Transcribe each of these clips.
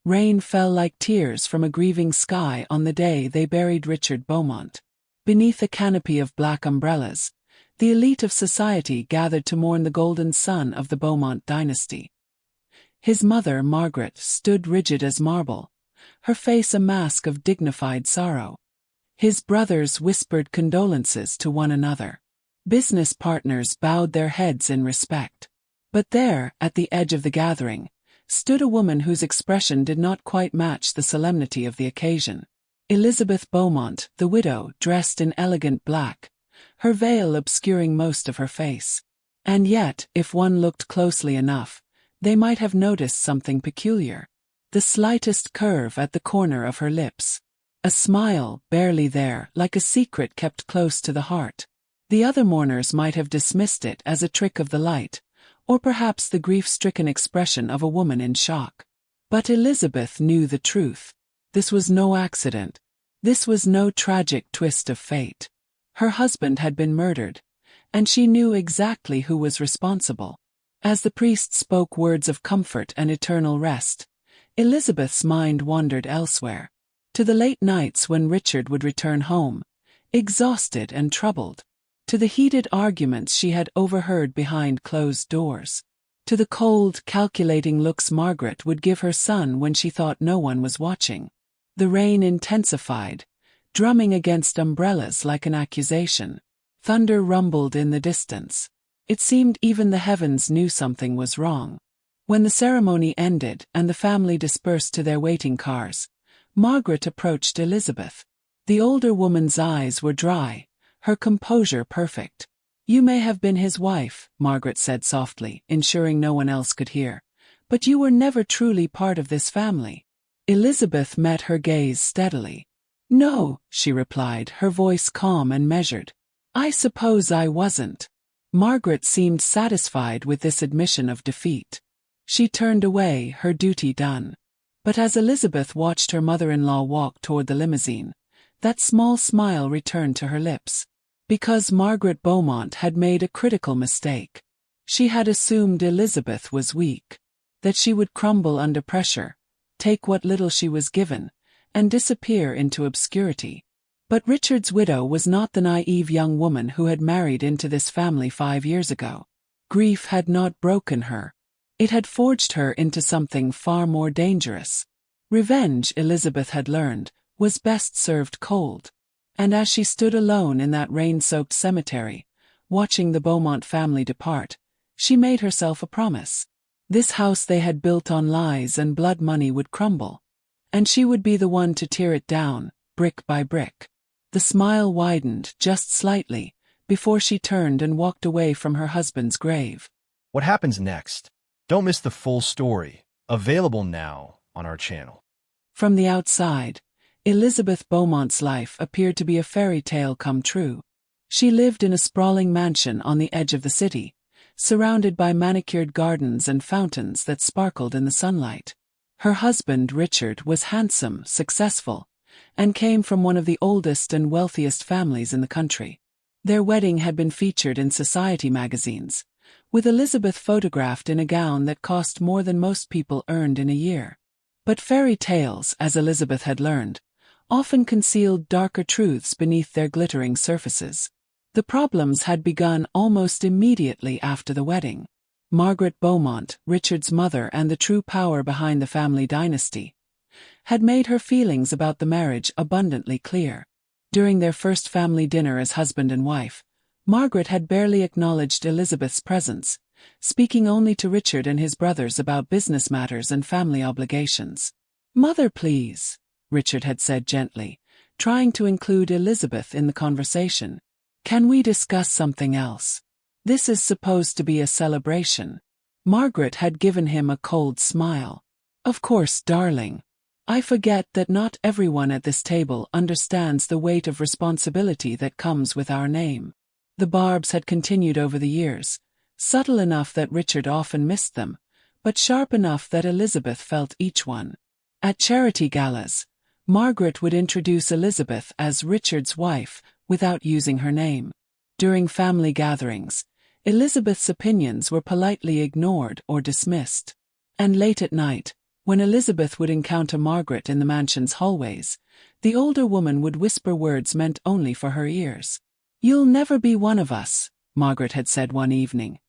Rain fell like tears from a grieving sky on the day they buried Richard Beaumont. Beneath a canopy of black umbrellas, the elite of society gathered to mourn the golden son of the Beaumont dynasty. His mother, Margaret, stood rigid as marble, her face a mask of dignified sorrow. His brothers whispered condolences to one another. Business partners bowed their heads in respect. But there, at the edge of the gathering, stood a woman whose expression did not quite match the solemnity of the occasion. Elizabeth Beaumont, the widow, dressed in elegant black, her veil obscuring most of her face. And yet, if one looked closely enough, they might have noticed something peculiar. The slightest curve at the corner of her lips. A smile, barely there, like a secret kept close to the heart. The other mourners might have dismissed it as a trick of the light, or perhaps the grief-stricken expression of a woman in shock. But Elizabeth knew the truth. This was no accident. This was no tragic twist of fate. Her husband had been murdered, and she knew exactly who was responsible. As the priest spoke words of comfort and eternal rest, Elizabeth's mind wandered elsewhere. To the late nights when Richard would return home, exhausted and troubled. To the heated arguments she had overheard behind closed doors. To the cold, calculating looks Margaret would give her son when she thought no one was watching. The rain intensified, drumming against umbrellas like an accusation. Thunder rumbled in the distance. It seemed even the heavens knew something was wrong. When the ceremony ended and the family dispersed to their waiting cars, Margaret approached Elizabeth. The older woman's eyes were dry, her composure perfect. "You may have been his wife," Margaret said softly, ensuring no one else could hear, "but you were never truly part of this family." Elizabeth met her gaze steadily. "No," she replied, her voice calm and measured. "I suppose I wasn't." Margaret seemed satisfied with this admission of defeat. She turned away, her duty done. But as Elizabeth watched her mother-in-law walk toward the limousine, that small smile returned to her lips. Because Margaret Beaumont had made a critical mistake. She had assumed Elizabeth was weak, that she would crumble under pressure, take what little she was given, and disappear into obscurity. But Richard's widow was not the naive young woman who had married into this family 5 years ago. Grief had not broken her. It had forged her into something far more dangerous. Revenge, Elizabeth had learned, was best served cold. And as she stood alone in that rain-soaked cemetery, watching the Beaumont family depart, she made herself a promise. This house they had built on lies and blood money would crumble. And she would be the one to tear it down, brick by brick. The smile widened, just slightly, before she turned and walked away from her husband's grave. What happens next? Don't miss the full story, available now on our channel. From the outside, Elizabeth Beaumont's life appeared to be a fairy tale come true. She lived in a sprawling mansion on the edge of the city, surrounded by manicured gardens and fountains that sparkled in the sunlight. Her husband, Richard, was handsome, successful, and came from one of the oldest and wealthiest families in the country. Their wedding had been featured in society magazines, with Elizabeth photographed in a gown that cost more than most people earned in a year. But fairy tales, as Elizabeth had learned, often concealed darker truths beneath their glittering surfaces. The problems had begun almost immediately after the wedding. Margaret Beaumont, Richard's mother and the true power behind the family dynasty, had made her feelings about the marriage abundantly clear. During their first family dinner as husband and wife, Margaret had barely acknowledged Elizabeth's presence, speaking only to Richard and his brothers about business matters and family obligations. "Mother, please," Richard had said gently, trying to include Elizabeth in the conversation. "Can we discuss something else? This is supposed to be a celebration." Margaret had given him a cold smile. "Of course, darling. I forget that not everyone at this table understands the weight of responsibility that comes with our name." The barbs had continued over the years, subtle enough that Richard often missed them, but sharp enough that Elizabeth felt each one. At charity galas, Margaret would introduce Elizabeth as Richard's wife without using her name. During family gatherings, Elizabeth's opinions were politely ignored or dismissed. And late at night, When Elizabeth would encounter Margaret in the mansion's hallways, the older woman would whisper words meant only for her ears. "You'll never be one of us," Margaret had said one evening,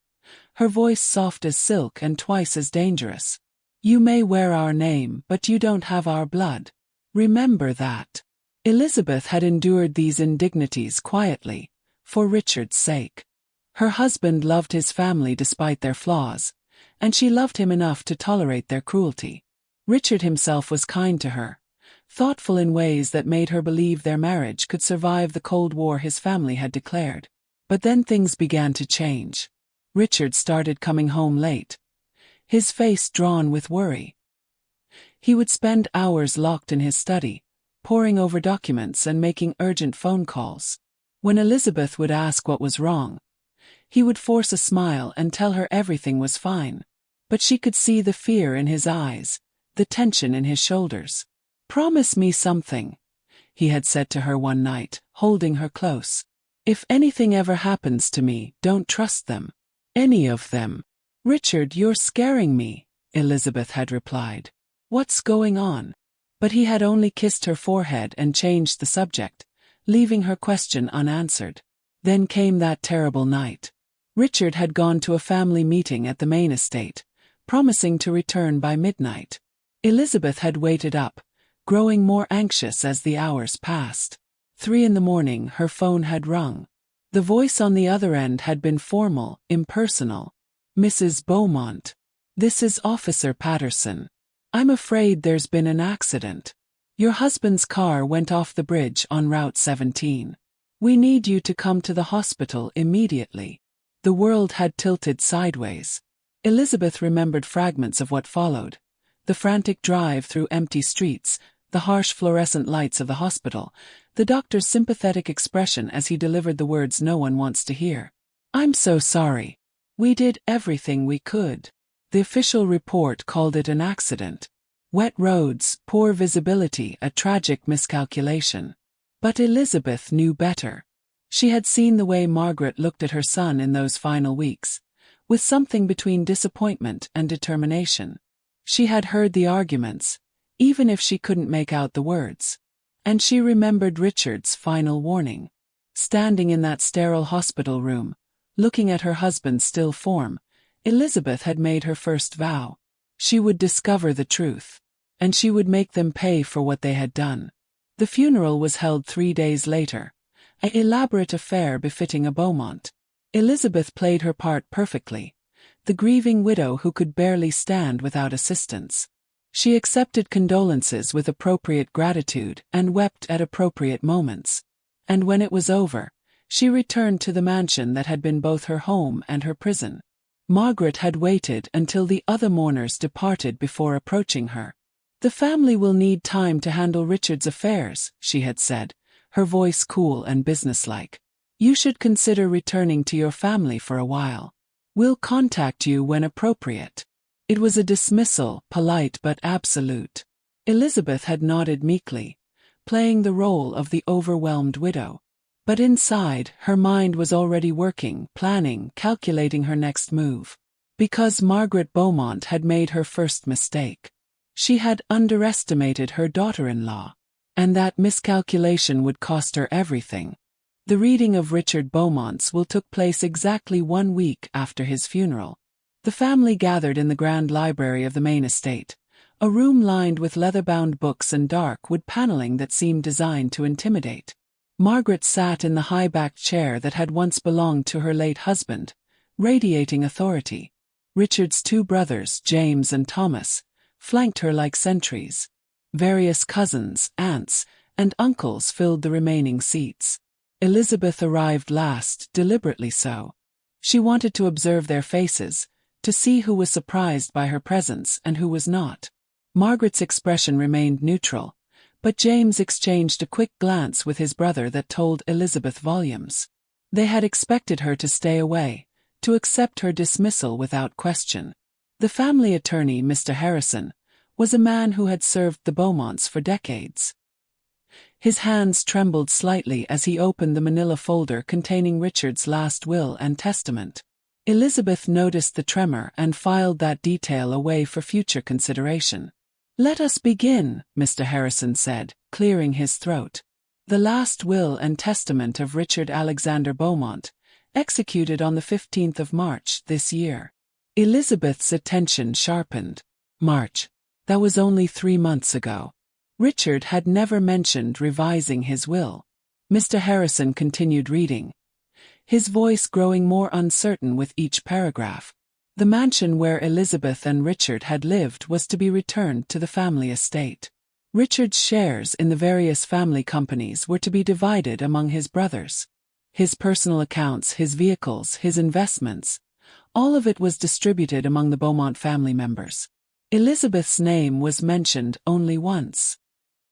her voice soft as silk and twice as dangerous. "You may wear our name, but you don't have our blood. Remember that." Elizabeth had endured these indignities quietly, for Richard's sake. Her husband loved his family despite their flaws, and she loved him enough to tolerate their cruelty. Richard himself was kind to her, thoughtful in ways that made her believe their marriage could survive the Cold War his family had declared. But then things began to change. Richard started coming home late, his face drawn with worry. He would spend hours locked in his study, poring over documents and making urgent phone calls. When Elizabeth would ask what was wrong, he would force a smile and tell her everything was fine. But she could see the fear in his eyes, the tension in his shoulders. "Promise me something," he had said to her one night, holding her close. "If anything ever happens to me, don't trust them. Any of them." "Richard, you're scaring me," Elizabeth had replied. "What's going on?" But he had only kissed her forehead and changed the subject, leaving her question unanswered. Then came that terrible night. Richard had gone to a family meeting at the main estate, promising to return by midnight. Elizabeth had waited up, growing more anxious as the hours passed. 3 a.m, her phone had rung. The voice on the other end had been formal, impersonal. "Mrs. Beaumont. This is Officer Patterson. I'm afraid there's been an accident. Your husband's car went off the bridge on Route 17. We need you to come to the hospital immediately." The world had tilted sideways. Elizabeth remembered fragments of what followed: the frantic drive through empty streets, the harsh fluorescent lights of the hospital, the doctor's sympathetic expression as he delivered the words no one wants to hear. "I'm so sorry. We did everything we could." The official report called it an accident. Wet roads, poor visibility, a tragic miscalculation. But Elizabeth knew better. She had seen the way Margaret looked at her son in those final weeks, with something between disappointment and determination. She had heard the arguments, even if she couldn't make out the words. And she remembered Richard's final warning. Standing in that sterile hospital room, looking at her husband's still form, Elizabeth had made her first vow. She would discover the truth, and she would make them pay for what they had done. The funeral was held 3 days later, an elaborate affair befitting a Beaumont. Elizabeth played her part perfectly, the grieving widow who could barely stand without assistance. She accepted condolences with appropriate gratitude and wept at appropriate moments. And when it was over, she returned to the mansion that had been both her home and her prison. Margaret had waited until the other mourners departed before approaching her. "The family will need time to handle Richard's affairs," she had said, her voice cool and businesslike. "You should consider returning to your family for a while. We'll contact you when appropriate." It was a dismissal, polite but absolute. Elizabeth had nodded meekly, playing the role of the overwhelmed widow. But inside, her mind was already working, planning, calculating her next move. Because Margaret Beaumont had made her first mistake. She had underestimated her daughter-in-law, and that miscalculation would cost her everything. The reading of Richard Beaumont's will took place exactly 1 week after his funeral. The family gathered in the grand library of the main estate, a room lined with leather-bound books and dark wood paneling that seemed designed to intimidate. Margaret sat in the high-backed chair that had once belonged to her late husband, radiating authority. Richard's 2 brothers, James and Thomas, flanked her like sentries. Various cousins, aunts, and uncles filled the remaining seats. Elizabeth arrived last, deliberately so. She wanted to observe their faces, to see who was surprised by her presence and who was not. Margaret's expression remained neutral, but James exchanged a quick glance with his brother that told Elizabeth volumes. They had expected her to stay away, to accept her dismissal without question. The family attorney, Mr. Harrison, was a man who had served the Beaumonts for decades. His hands trembled slightly as he opened the manila folder containing Richard's last will and testament. Elizabeth noticed the tremor and filed that detail away for future consideration. Let us begin, Mr. Harrison said, clearing his throat. The last will and testament of Richard Alexander Beaumont, executed on the 15th of March this year. Elizabeth's attention sharpened. March. That was only 3 months ago. Richard had never mentioned revising his will. Mr. Harrison continued reading, his voice growing more uncertain with each paragraph. The mansion where Elizabeth and Richard had lived was to be returned to the family estate. Richard's shares in the various family companies were to be divided among his brothers. His personal accounts, his vehicles, his investments, all of it was distributed among the Beaumont family members. Elizabeth's name was mentioned only once.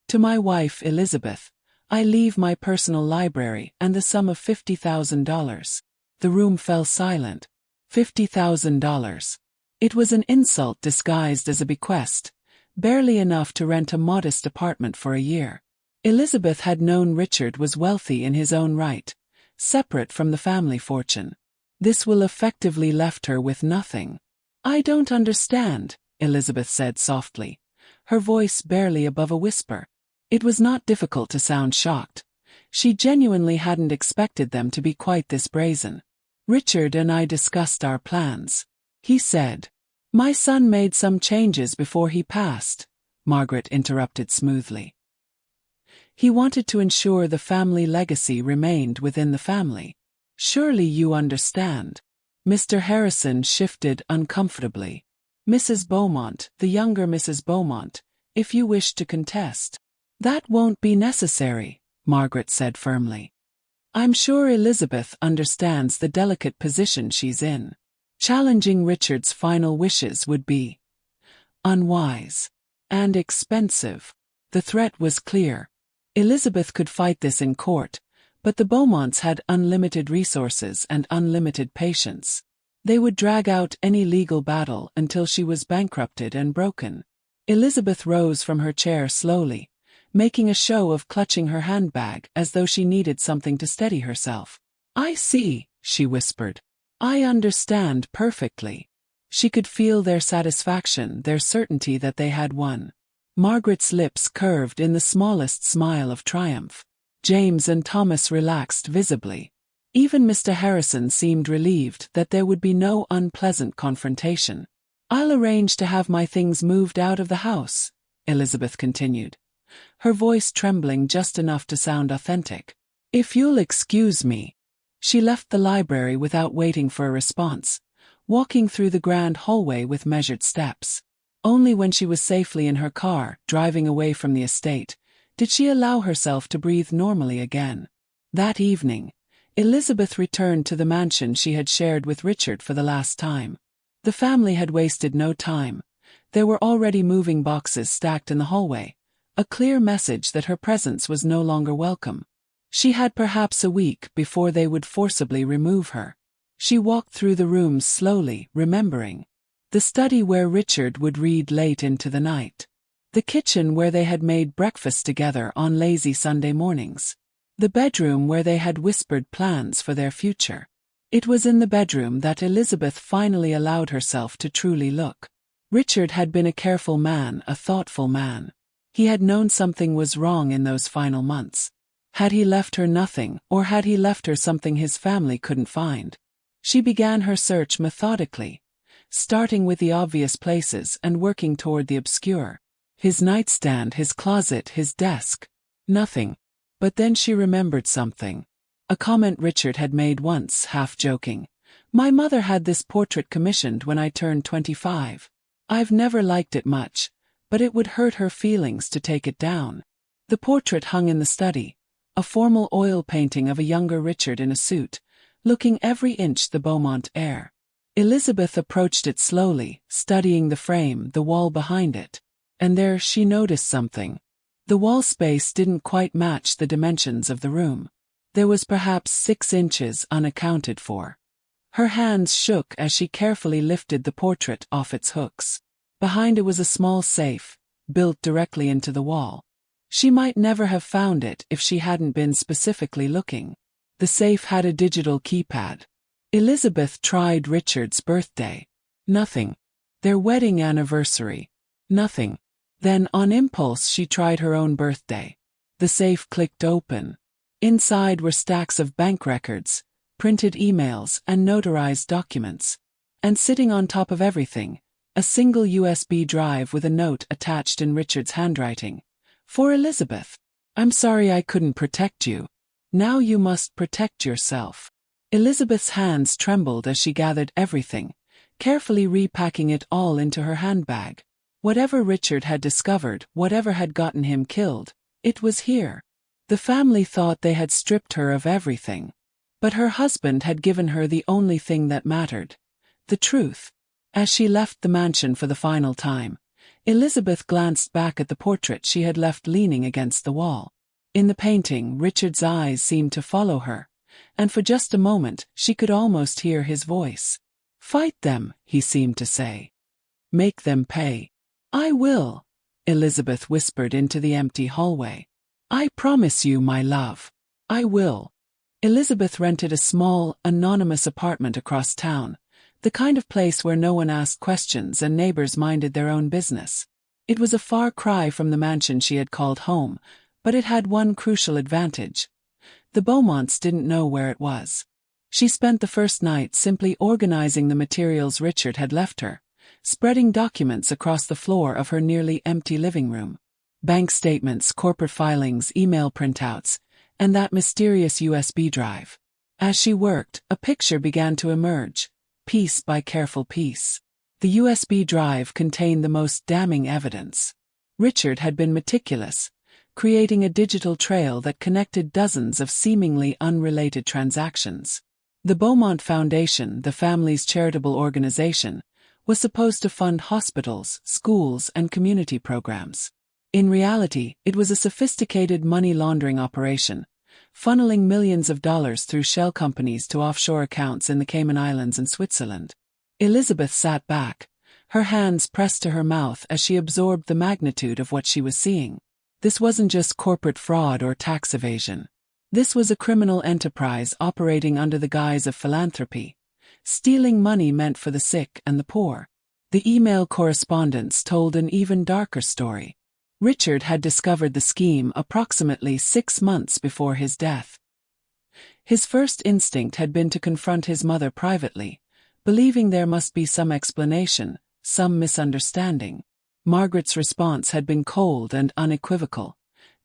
To my wife Elizabeth, I leave my personal library and the sum of $50,000. The room fell silent. $50,000. It was an insult disguised as a bequest, barely enough to rent a modest apartment for a year. Elizabeth had known Richard was wealthy in his own right, separate from the family fortune. This will effectively left her with nothing. I don't understand, Elizabeth said softly, her voice barely above a whisper. It was not difficult to sound shocked. She genuinely hadn't expected them to be quite this brazen. Richard and I discussed our plans. He said. My son made some changes before he passed, Margaret interrupted smoothly. He wanted to ensure the family legacy remained within the family. Surely you understand. Mr. Harrison shifted uncomfortably. Mrs. Beaumont, the younger Mrs. Beaumont, if you wish to contest. That won't be necessary, Margaret said firmly. I'm sure Elizabeth understands the delicate position she's in. Challenging Richard's final wishes would be unwise and expensive. The threat was clear. Elizabeth could fight this in court, but the Beaumonts had unlimited resources and unlimited patience. They would drag out any legal battle until she was bankrupted and broken. Elizabeth rose from her chair slowly, making a show of clutching her handbag as though she needed something to steady herself. I see, she whispered. I understand perfectly. She could feel their satisfaction, their certainty that they had won. Margaret's lips curved in the smallest smile of triumph. James and Thomas relaxed visibly. Even Mr. Harrison seemed relieved that there would be no unpleasant confrontation. I'll arrange to have my things moved out of the house, Elizabeth continued, her voice trembling just enough to sound authentic. If you'll excuse me. She left the library without waiting for a response, walking through the grand hallway with measured steps. Only when she was safely in her car, driving away from the estate, did she allow herself to breathe normally again. That evening, Elizabeth returned to the mansion she had shared with Richard for the last time. The family had wasted no time. There were already moving boxes stacked in the hallway, a clear message that her presence was no longer welcome. She had perhaps a week before they would forcibly remove her. She walked through the rooms slowly, remembering. The study where Richard would read late into the night. The kitchen where they had made breakfast together on lazy Sunday mornings. The bedroom where they had whispered plans for their future. It was in the bedroom that Elizabeth finally allowed herself to truly look. Richard had been a careful man, a thoughtful man. He had known something was wrong in those final months. Had he left her nothing, or had he left her something his family couldn't find? She began her search methodically, starting with the obvious places and working toward the obscure. His nightstand, his closet, his desk. Nothing. But then she remembered something. A comment Richard had made once, half joking. My mother had this portrait commissioned when I turned 25. I've never liked it much, but it would hurt her feelings to take it down. The portrait hung in the study. A formal oil painting of a younger Richard in a suit, looking every inch the Beaumont heir. Elizabeth approached it slowly, studying the frame, the wall behind it. And there she noticed something. The wall space didn't quite match the dimensions of the room. There was perhaps 6 inches unaccounted for. Her hands shook as she carefully lifted the portrait off its hooks. Behind it was a small safe, built directly into the wall. She might never have found it if she hadn't been specifically looking. The safe had a digital keypad. Elizabeth tried Richard's birthday. Nothing. Their wedding anniversary. Nothing. Then, on impulse, she tried her own birthday. The safe clicked open. Inside were stacks of bank records, printed emails, and notarized documents. And sitting on top of everything, a single USB drive with a note attached in Richard's handwriting. For Elizabeth. I'm sorry I couldn't protect you. Now you must protect yourself. Elizabeth's hands trembled as she gathered everything, carefully repacking it all into her handbag. Whatever Richard had discovered, whatever had gotten him killed, it was here. The family thought they had stripped her of everything. But her husband had given her the only thing that mattered. The truth. As she left the mansion for the final time, Elizabeth glanced back at the portrait she had left leaning against the wall. In the painting, Richard's eyes seemed to follow her, and for just a moment she could almost hear his voice. Fight them, he seemed to say. Make them pay. I will, Elizabeth whispered into the empty hallway. I promise you, my love. I will. Elizabeth rented a small, anonymous apartment across town, the kind of place where no one asked questions and neighbors minded their own business. It was a far cry from the mansion she had called home, but it had one crucial advantage. The Beaumonts didn't know where it was. She spent the first night simply organizing the materials Richard had left her, spreading documents across the floor of her nearly empty living room. Bank statements, corporate filings, email printouts, and that mysterious USB drive. As she worked, a picture began to emerge, piece by careful piece. The USB drive contained the most damning evidence. Richard had been meticulous, creating a digital trail that connected dozens of seemingly unrelated transactions. The Beaumont Foundation, the family's charitable organization, was supposed to fund hospitals, schools, and community programs. In reality, it was a sophisticated money laundering operation, funneling millions of dollars through shell companies to offshore accounts in the Cayman Islands and Switzerland. Elizabeth sat back, her hands pressed to her mouth as she absorbed the magnitude of what she was seeing. This wasn't just corporate fraud or tax evasion. This was a criminal enterprise operating under the guise of philanthropy, stealing money meant for the sick and the poor. The email correspondence told an even darker story. Richard had discovered the scheme approximately 6 months before his death. His first instinct had been to confront his mother privately, believing there must be some explanation, some misunderstanding. Margaret's response had been cold and unequivocal.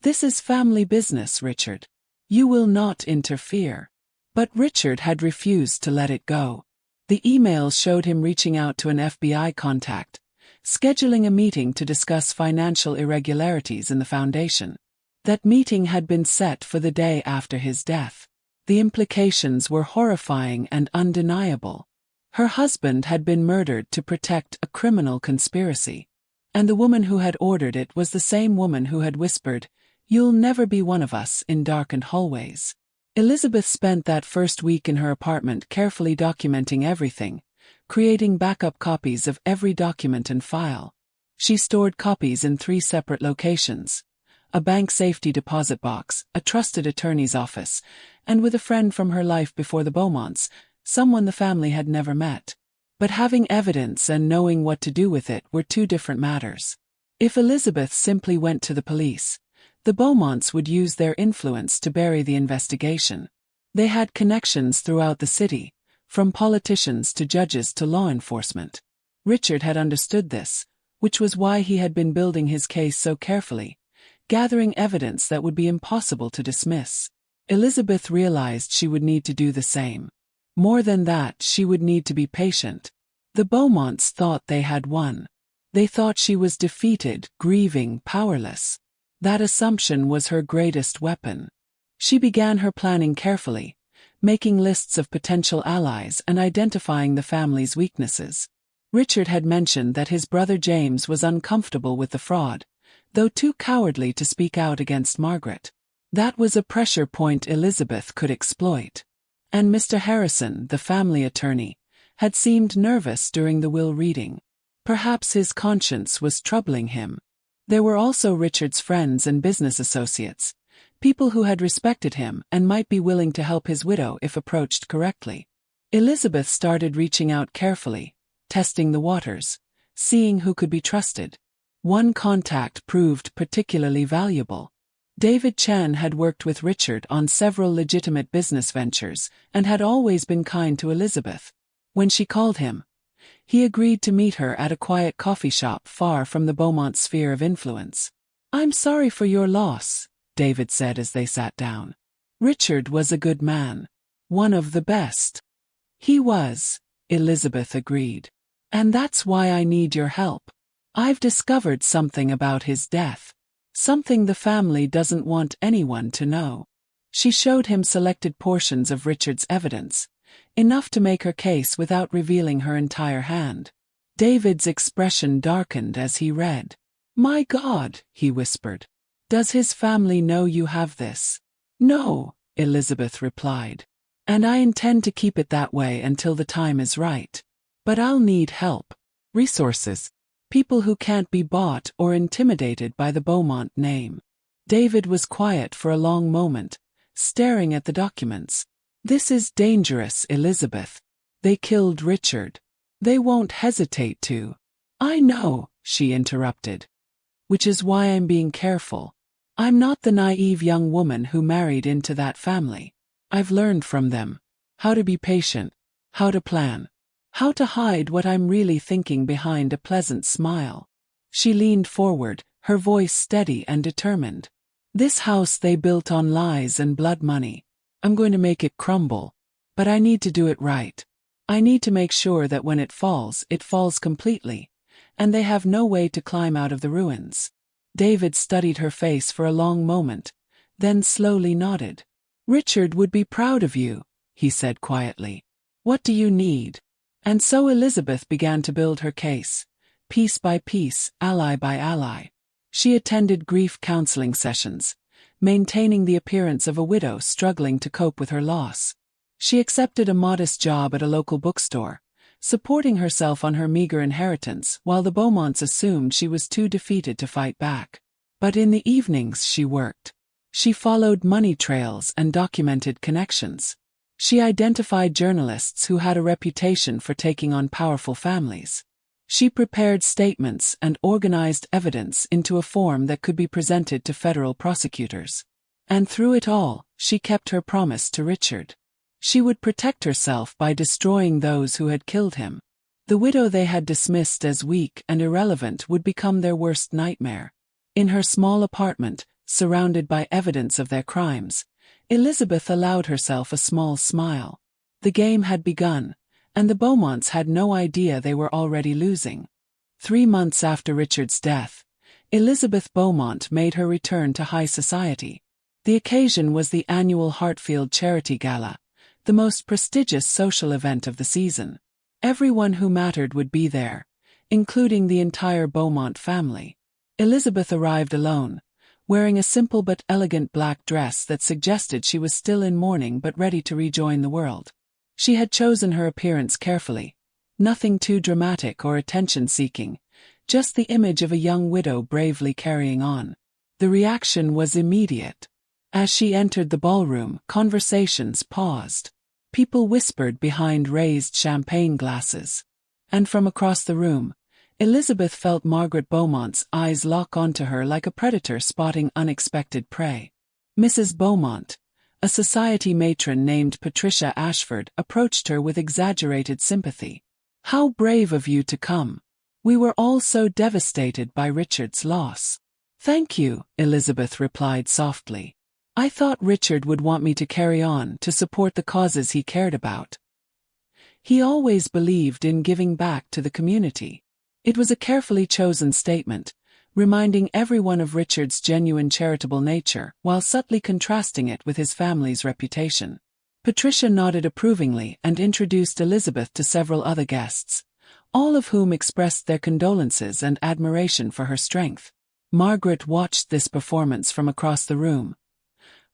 This is family business, Richard. You will not interfere. But Richard had refused to let it go. The emails showed him reaching out to an FBI contact, scheduling a meeting to discuss financial irregularities in the foundation. That meeting had been set for the day after his death. The implications were horrifying and undeniable. Her husband had been murdered to protect a criminal conspiracy. And the woman who had ordered it was the same woman who had whispered, "You'll never be one of us," in darkened hallways. Elizabeth spent that first week in her apartment carefully documenting everything, creating backup copies of every document and file. She stored copies in 3 separate locations: a bank safety deposit box, a trusted attorney's office, and with a friend from her life before the Beaumonts, someone the family had never met. But having evidence and knowing what to do with it were 2 different matters. If Elizabeth simply went to the police, the Beaumonts would use their influence to bury the investigation. They had connections throughout the city, from politicians to judges to law enforcement. Richard had understood this, which was why he had been building his case so carefully, gathering evidence that would be impossible to dismiss. Elizabeth realized she would need to do the same. More than that, she would need to be patient. The Beaumonts thought they had won. They thought she was defeated, grieving, powerless. That assumption was her greatest weapon. She began her planning carefully, making lists of potential allies and identifying the family's weaknesses. Richard had mentioned that his brother James was uncomfortable with the fraud, though too cowardly to speak out against Margaret. That was a pressure point Elizabeth could exploit. And Mr. Harrison, the family attorney, had seemed nervous during the will reading. Perhaps his conscience was troubling him. There were also Richard's friends and business associates, people who had respected him and might be willing to help his widow if approached correctly. Elizabeth started reaching out carefully, testing the waters, seeing who could be trusted. One contact proved particularly valuable. David Chen had worked with Richard on several legitimate business ventures and had always been kind to Elizabeth. When she called him, he agreed to meet her at a quiet coffee shop far from the Beaumont sphere of influence. "I'm sorry for your loss," David said as they sat down. "Richard was a good man. One of the best." "He was," Elizabeth agreed. "And that's why I need your help. I've discovered something about his death. Something the family doesn't want anyone to know." She showed him selected portions of Richard's evidence, enough to make her case without revealing her entire hand. David's expression darkened as he read. "My God," he whispered. "Does his family know you have this?" "No," Elizabeth replied. "And I intend to keep it that way until the time is right. But I'll need help. Resources. People who can't be bought or intimidated by the Beaumont name." David was quiet for a long moment, staring at the documents. "This is dangerous, Elizabeth. They killed Richard. They won't hesitate to." "I know," she interrupted. "Which is why I'm being careful. I'm not the naive young woman who married into that family. I've learned from them how to be patient, how to plan, how to hide what I'm really thinking behind a pleasant smile." She leaned forward, her voice steady and determined. "This house they built on lies and blood money. I'm going to make it crumble. But I need to do it right. I need to make sure that when it falls completely, and they have no way to climb out of the ruins." David studied her face for a long moment, then slowly nodded. "Richard would be proud of you," he said quietly. "What do you need?" And so Elizabeth began to build her case, piece by piece, ally by ally. She attended grief counseling sessions, maintaining the appearance of a widow struggling to cope with her loss. She accepted a modest job at a local bookstore, supporting herself on her meager inheritance while the Beaumonts assumed she was too defeated to fight back. But in the evenings she worked. She followed money trails and documented connections. She identified journalists who had a reputation for taking on powerful families. She prepared statements and organized evidence into a form that could be presented to federal prosecutors. And through it all, she kept her promise to Richard. She would protect herself by destroying those who had killed him. The widow they had dismissed as weak and irrelevant would become their worst nightmare. In her small apartment, surrounded by evidence of their crimes, Elizabeth allowed herself a small smile. The game had begun, and the Beaumonts had no idea they were already losing. 3 months after Richard's death, Elizabeth Beaumont made her return to high society. The occasion was the annual Hartfield Charity Gala, the most prestigious social event of the season. Everyone who mattered would be there, including the entire Beaumont family. Elizabeth arrived alone, wearing a simple but elegant black dress that suggested she was still in mourning but ready to rejoin the world. She had chosen her appearance carefully, nothing too dramatic or attention-seeking, just the image of a young widow bravely carrying on. The reaction was immediate. As she entered the ballroom, conversations paused. People whispered behind raised champagne glasses. And from across the room, Elizabeth felt Margaret Beaumont's eyes lock onto her like a predator spotting unexpected prey. Mrs. Beaumont, a society matron named Patricia Ashford, approached her with exaggerated sympathy. "How brave of you to come. We were all so devastated by Richard's loss." "Thank you," Elizabeth replied softly. "I thought Richard would want me to carry on to support the causes he cared about. He always believed in giving back to the community." It was a carefully chosen statement, reminding everyone of Richard's genuine charitable nature while subtly contrasting it with his family's reputation. Patricia nodded approvingly and introduced Elizabeth to several other guests, all of whom expressed their condolences and admiration for her strength. Margaret watched this performance from across the room,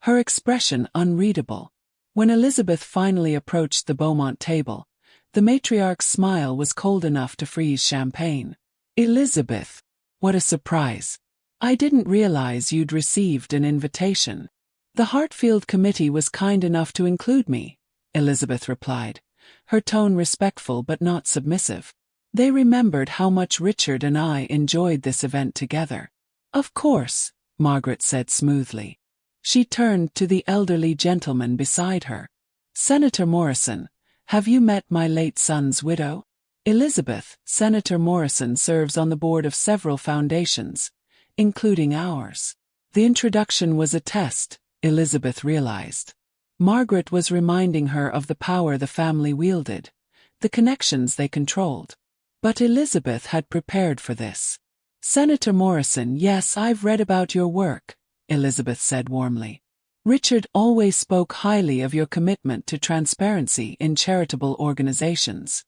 her expression unreadable. When Elizabeth finally approached the Beaumont table, the matriarch's smile was cold enough to freeze champagne. "Elizabeth, what a surprise. I didn't realize you'd received an invitation." "The Hartfield Committee was kind enough to include me," Elizabeth replied, her tone respectful but not submissive. They remembered how much Richard and I enjoyed this event together. "Of course," Margaret said smoothly. She turned to the elderly gentleman beside her. "Senator Morrison, have you met my late son's widow? Elizabeth." Senator Morrison serves on the board of several foundations, including ours. The introduction was a test, Elizabeth realized. Margaret was reminding her of the power the family wielded, the connections they controlled. But Elizabeth had prepared for this. "Senator Morrison, yes, I've read about your work," Elizabeth said warmly. "Richard always spoke highly of your commitment to transparency in charitable organizations.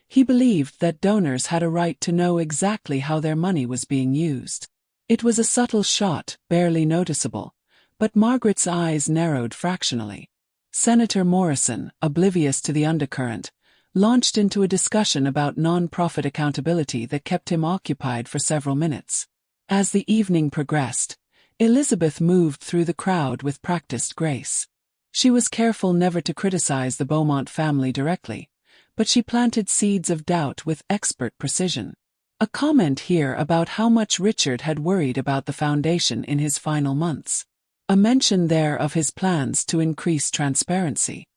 He believed that donors had a right to know exactly how their money was being used." It was a subtle shot, barely noticeable, but Margaret's eyes narrowed fractionally. Senator Morrison, oblivious to the undercurrent, launched into a discussion about non-profit accountability that kept him occupied for several minutes. As the evening progressed, Elizabeth moved through the crowd with practiced grace. She was careful never to criticize the Beaumont family directly, but she planted seeds of doubt with expert precision. A comment here about how much Richard had worried about the foundation in his final months. A mention there of his plans to increase transparency.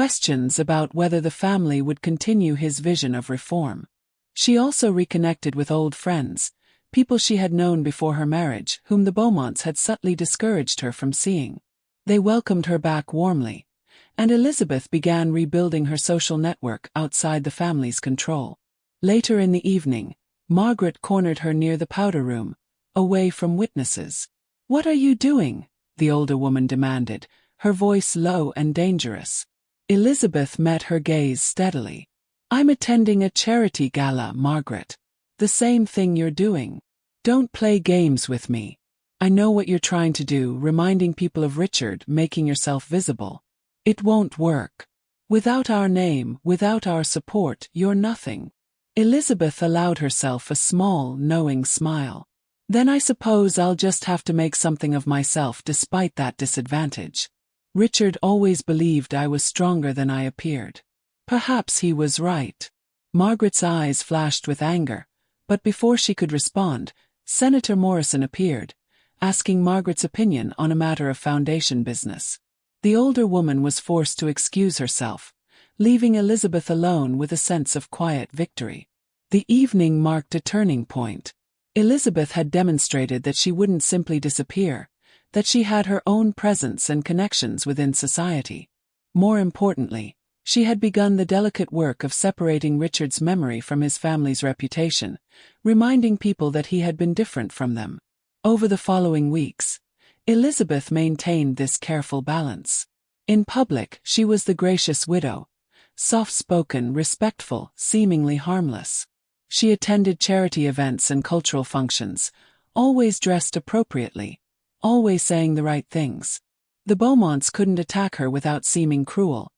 Questions about whether the family would continue his vision of reform. She also reconnected with old friends, people she had known before her marriage, whom the Beaumonts had subtly discouraged her from seeing. They welcomed her back warmly, and Elizabeth began rebuilding her social network outside the family's control. Later in the evening, Margaret cornered her near the powder room, away from witnesses. "What are you doing?" the older woman demanded, her voice low and dangerous. Elizabeth met her gaze steadily. "I'm attending a charity gala, Margaret. The same thing you're doing. Don't play games with me. I know what you're trying to do, reminding people of Richard, making yourself visible. It won't work. Without our name, without our support, you're nothing." Elizabeth allowed herself a small, knowing smile. "Then I suppose I'll just have to make something of myself despite that disadvantage. Richard always believed I was stronger than I appeared. Perhaps he was right." Margaret's eyes flashed with anger, but before she could respond, Senator Morrison appeared, asking Margaret's opinion on a matter of foundation business. The older woman was forced to excuse herself, leaving Elizabeth alone with a sense of quiet victory. The evening marked a turning point. Elizabeth had demonstrated that she wouldn't simply disappear, that she had her own presence and connections within society. More importantly, she had begun the delicate work of separating Richard's memory from his family's reputation, reminding people that he had been different from them. Over the following weeks, Elizabeth maintained this careful balance. In public, she was the gracious widow, soft-spoken, respectful, seemingly harmless. She attended charity events and cultural functions, always dressed appropriately, always saying the right things. The Beaumonts couldn't attack her without seeming cruel,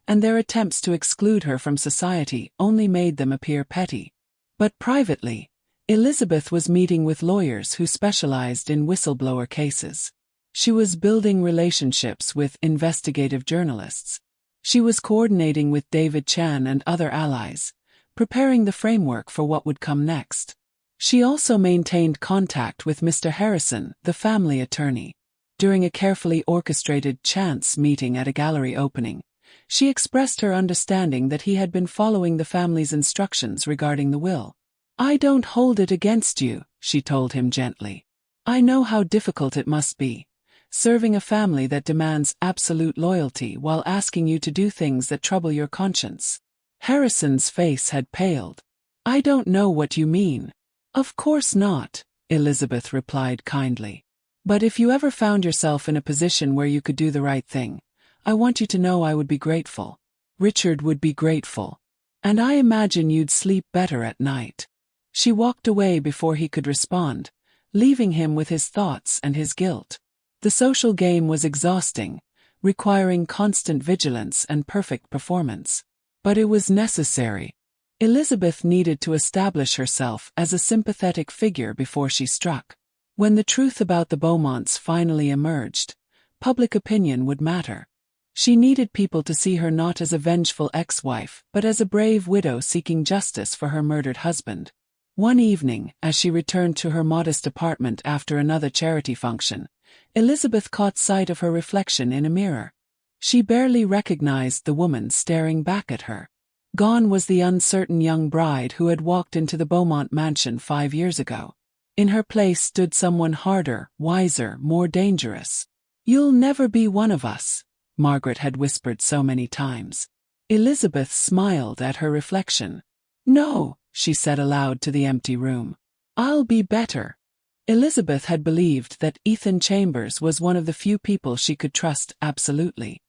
and their attempts to exclude her from society only made them appear petty. But privately, Elizabeth was meeting with lawyers who specialized in whistleblower cases. She was building relationships with investigative journalists. She was coordinating with David Chan and other allies, preparing the framework for what would come next. She also maintained contact with Mr. Harrison, the family attorney. During a carefully orchestrated chance meeting at a gallery opening, she expressed her understanding that he had been following the family's instructions regarding the will. "I don't hold it against you," she told him gently. "I know how difficult it must be, serving a family that demands absolute loyalty while asking you to do things that trouble your conscience." Harrison's face had paled. "I don't know what you mean." "Of course not," Elizabeth replied kindly. "But if you ever found yourself in a position where you could do the right thing, I want you to know I would be grateful. Richard would be grateful. And I imagine you'd sleep better at night." She walked away before he could respond, leaving him with his thoughts and his guilt. The social game was exhausting, requiring constant vigilance and perfect performance. But it was necessary. Elizabeth needed to establish herself as a sympathetic figure before she struck. When the truth about the Beaumonts finally emerged, public opinion would matter. She needed people to see her not as a vengeful ex-wife, but as a brave widow seeking justice for her murdered husband. One evening, as she returned to her modest apartment after another charity function, Elizabeth caught sight of her reflection in a mirror. She barely recognized the woman staring back at her. Gone was the uncertain young bride who had walked into the Beaumont mansion 5 years ago. In her place stood someone harder, wiser, more dangerous. "You'll never be one of us," Margaret had whispered so many times. Elizabeth smiled at her reflection. "No," she said aloud to the empty room. "I'll be better." Elizabeth had believed that Ethan Chambers was one of the few people she could trust absolutely.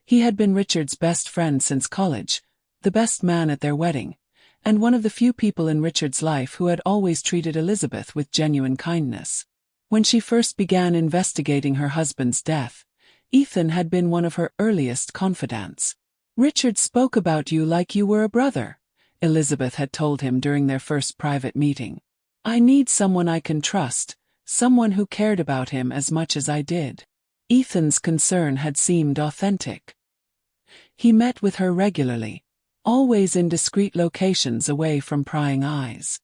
He had been Richard's best friend since college, the best man at their wedding, and one of the few people in Richard's life who had always treated Elizabeth with genuine kindness. When she first began investigating her husband's death, Ethan had been one of her earliest confidants. "Richard spoke about you like you were a brother," Elizabeth had told him during their first private meeting. "I need someone I can trust, someone who cared about him as much as I did." Ethan's concern had seemed authentic. He met with her regularly, always in discreet locations away from prying eyes.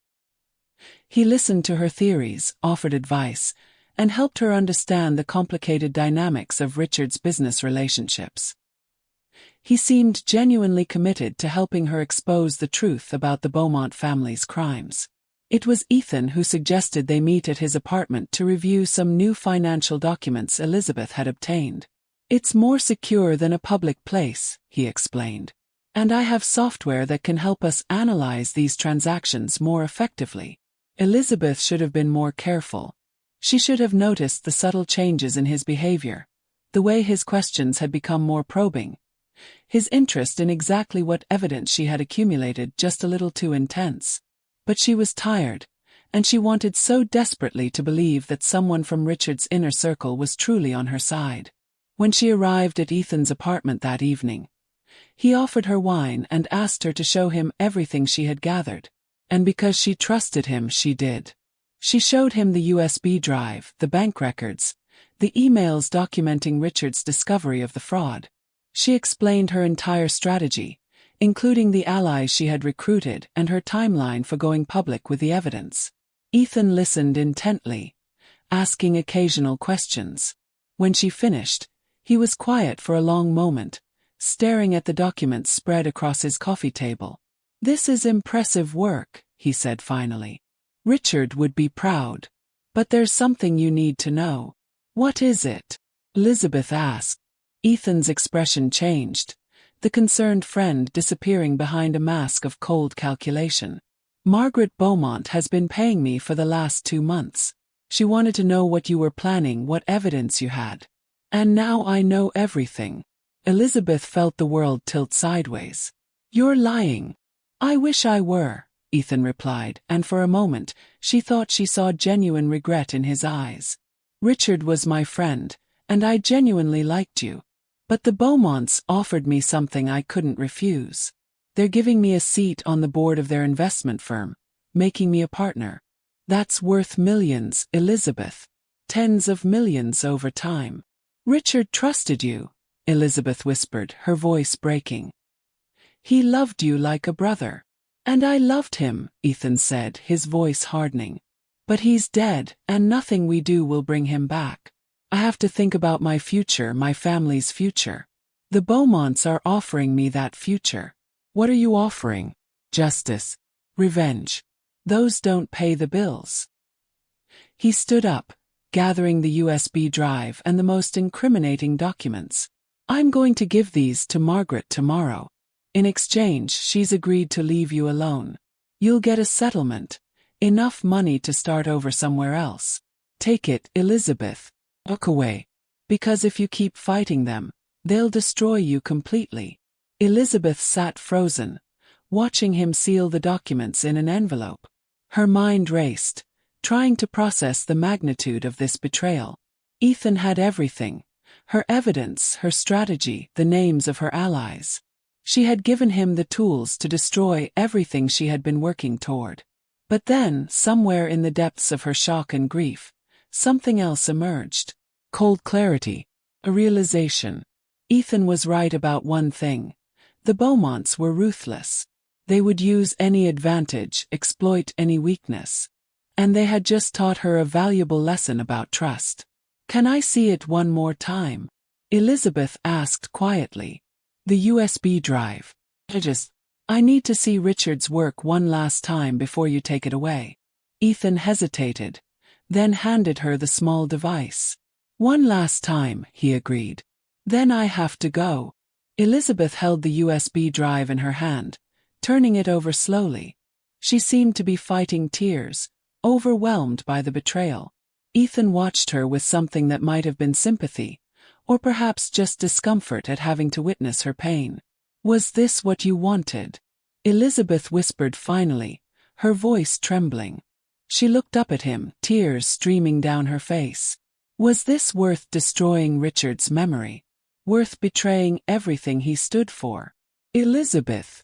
He listened to her theories, offered advice, and helped her understand the complicated dynamics of Richard's business relationships. He seemed genuinely committed to helping her expose the truth about the Beaumont family's crimes. It was Ethan who suggested they meet at his apartment to review some new financial documents Elizabeth had obtained. "It's more secure than a public place," he explained. "And I have software that can help us analyze these transactions more effectively." Elizabeth should have been more careful. She should have noticed the subtle changes in his behavior, the way his questions had become more probing, his interest in exactly what evidence she had accumulated just a little too intense. But she was tired, and she wanted so desperately to believe that someone from Richard's inner circle was truly on her side. When she arrived at Ethan's apartment that evening, he offered her wine and asked her to show him everything she had gathered. And because she trusted him, she did. She showed him the USB drive, the bank records, the emails documenting Richard's discovery of the fraud. She explained her entire strategy, including the allies she had recruited and her timeline for going public with the evidence. Ethan listened intently, asking occasional questions. When she finished, he was quiet for a long moment, staring at the documents spread across his coffee table. "This is impressive work," he said finally. "Richard would be proud. But there's something you need to know." "What is it?" Elizabeth asked. Ethan's expression changed, the concerned friend disappearing behind a mask of cold calculation. "Margaret Beaumont has been paying me for the last 2 months. She wanted to know what you were planning, what evidence you had. And now I know everything." Elizabeth felt the world tilt sideways. "You're lying." "I wish I were," Ethan replied, and for a moment, she thought she saw genuine regret in his eyes. "Richard was my friend, and I genuinely liked you. But the Beaumonts offered me something I couldn't refuse. They're giving me a seat on the board of their investment firm, making me a partner. That's worth millions, Elizabeth. Tens of millions over time." "Richard trusted you," Elizabeth whispered, her voice breaking. "He loved you like a brother." "And I loved him," Ethan said, his voice hardening. "But he's dead, and nothing we do will bring him back. I have to think about my future, my family's future. The Beaumonts are offering me that future." "What are you offering?" "Justice. Revenge. Those don't pay the bills." He stood up, gathering the USB drive and the most incriminating documents. "I'm going to give these to Margaret tomorrow. In exchange, she's agreed to leave you alone. You'll get a settlement, enough money to start over somewhere else. Take it, Elizabeth. Look away. Because if you keep fighting them, they'll destroy you completely." Elizabeth sat frozen, watching him seal the documents in an envelope. Her mind raced, trying to process the magnitude of this betrayal. Ethan had everything: her evidence, her strategy, the names of her allies. She had given him the tools to destroy everything she had been working toward. But then, somewhere in the depths of her shock and grief, something else emerged. Cold clarity. A realization. Ethan was right about one thing. The Beaumonts were ruthless. They would use any advantage, exploit any weakness. And they had just taught her a valuable lesson about trust. "Can I see it one more time?" Elizabeth asked quietly. "The USB drive. I need to see Richard's work one last time before you take it away." Ethan hesitated, then handed her the small device. "One last time," he agreed. "Then I have to go." Elizabeth held the USB drive in her hand, turning it over slowly. She seemed to be fighting tears, overwhelmed by the betrayal. Ethan watched her with something that might have been sympathy, or perhaps just discomfort at having to witness her pain. "Was this what you wanted?" Elizabeth whispered finally, her voice trembling. She looked up at him, tears streaming down her face. Was this worth destroying Richard's memory? Worth betraying everything he stood for? "Elizabeth!"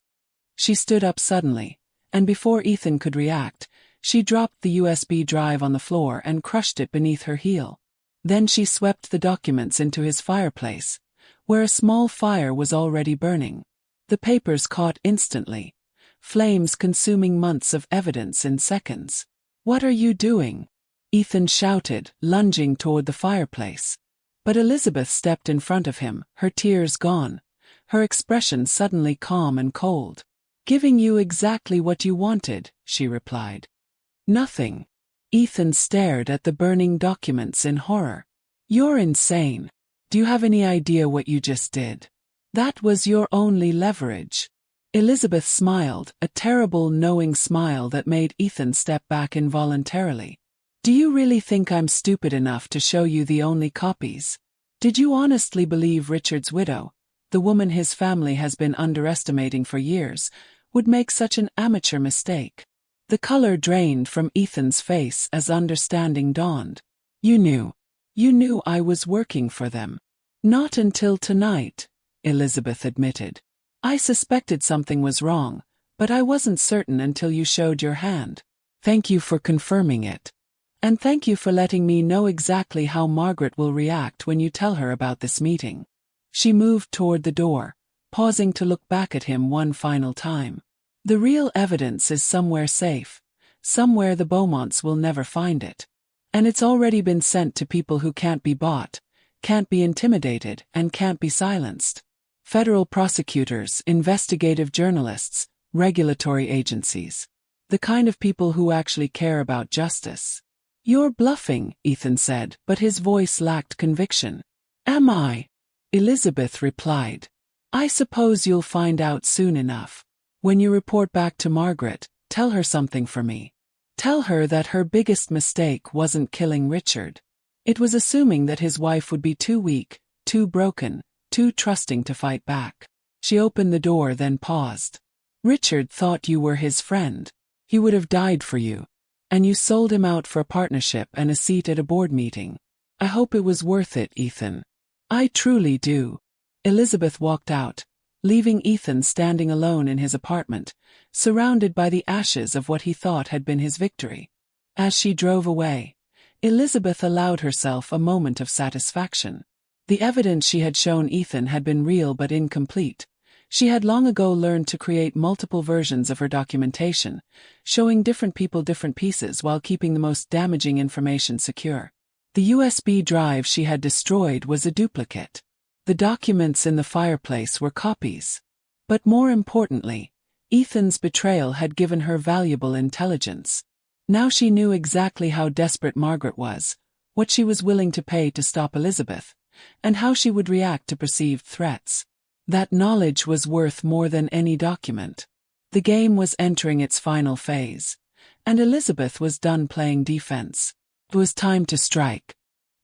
She stood up suddenly, and before Ethan could react, she dropped the USB drive on the floor and crushed it beneath her heel. Then she swept the documents into his fireplace, where a small fire was already burning. The papers caught instantly, flames consuming months of evidence in seconds. "What are you doing?" Ethan shouted, lunging toward the fireplace. But Elizabeth stepped in front of him, her tears gone, her expression suddenly calm and cold. "Giving you exactly what you wanted," she replied. "Nothing." Ethan stared at the burning documents in horror. "You're insane. Do you have any idea what you just did? That was your only leverage." Elizabeth smiled, a terrible knowing smile that made Ethan step back involuntarily. "Do you really think I'm stupid enough to show you the only copies? Did you honestly believe Richard's widow, the woman his family has been underestimating for years, would make such an amateur mistake?" The color drained from Ethan's face as understanding dawned. You knew I was working for them." "Not until tonight," Elizabeth admitted. "I suspected something was wrong, but I wasn't certain until you showed your hand. Thank you for confirming it. And thank you for letting me know exactly how Margaret will react when you tell her about this meeting." She moved toward the door, pausing to look back at him one final time. "The real evidence is somewhere safe, somewhere the Beaumonts will never find it. And it's already been sent to people who can't be bought, can't be intimidated, and can't be silenced. Federal prosecutors, investigative journalists, regulatory agencies. The kind of people who actually care about justice." "You're bluffing," Ethan said, but his voice lacked conviction. "Am I?" Elizabeth replied. "I suppose you'll find out soon enough. When you report back to Margaret, tell her something for me. Tell her that her biggest mistake wasn't killing Richard. It was assuming that his wife would be too weak, too broken, too trusting to fight back." She opened the door then paused. "Richard thought you were his friend. He would have died for you. And you sold him out for a partnership and a seat at a board meeting. I hope it was worth it, Ethan. I truly do." Elizabeth walked out, leaving Ethan standing alone in his apartment, surrounded by the ashes of what he thought had been his victory. As she drove away, Elizabeth allowed herself a moment of satisfaction. The evidence she had shown Ethan had been real but incomplete. She had long ago learned to create multiple versions of her documentation, showing different people different pieces while keeping the most damaging information secure. The USB drive she had destroyed was a duplicate. The documents in the fireplace were copies. But more importantly, Ethan's betrayal had given her valuable intelligence. Now she knew exactly how desperate Margaret was, what she was willing to pay to stop Elizabeth, and how she would react to perceived threats. That knowledge was worth more than any document. The game was entering its final phase, and Elizabeth was done playing defense. It was time to strike.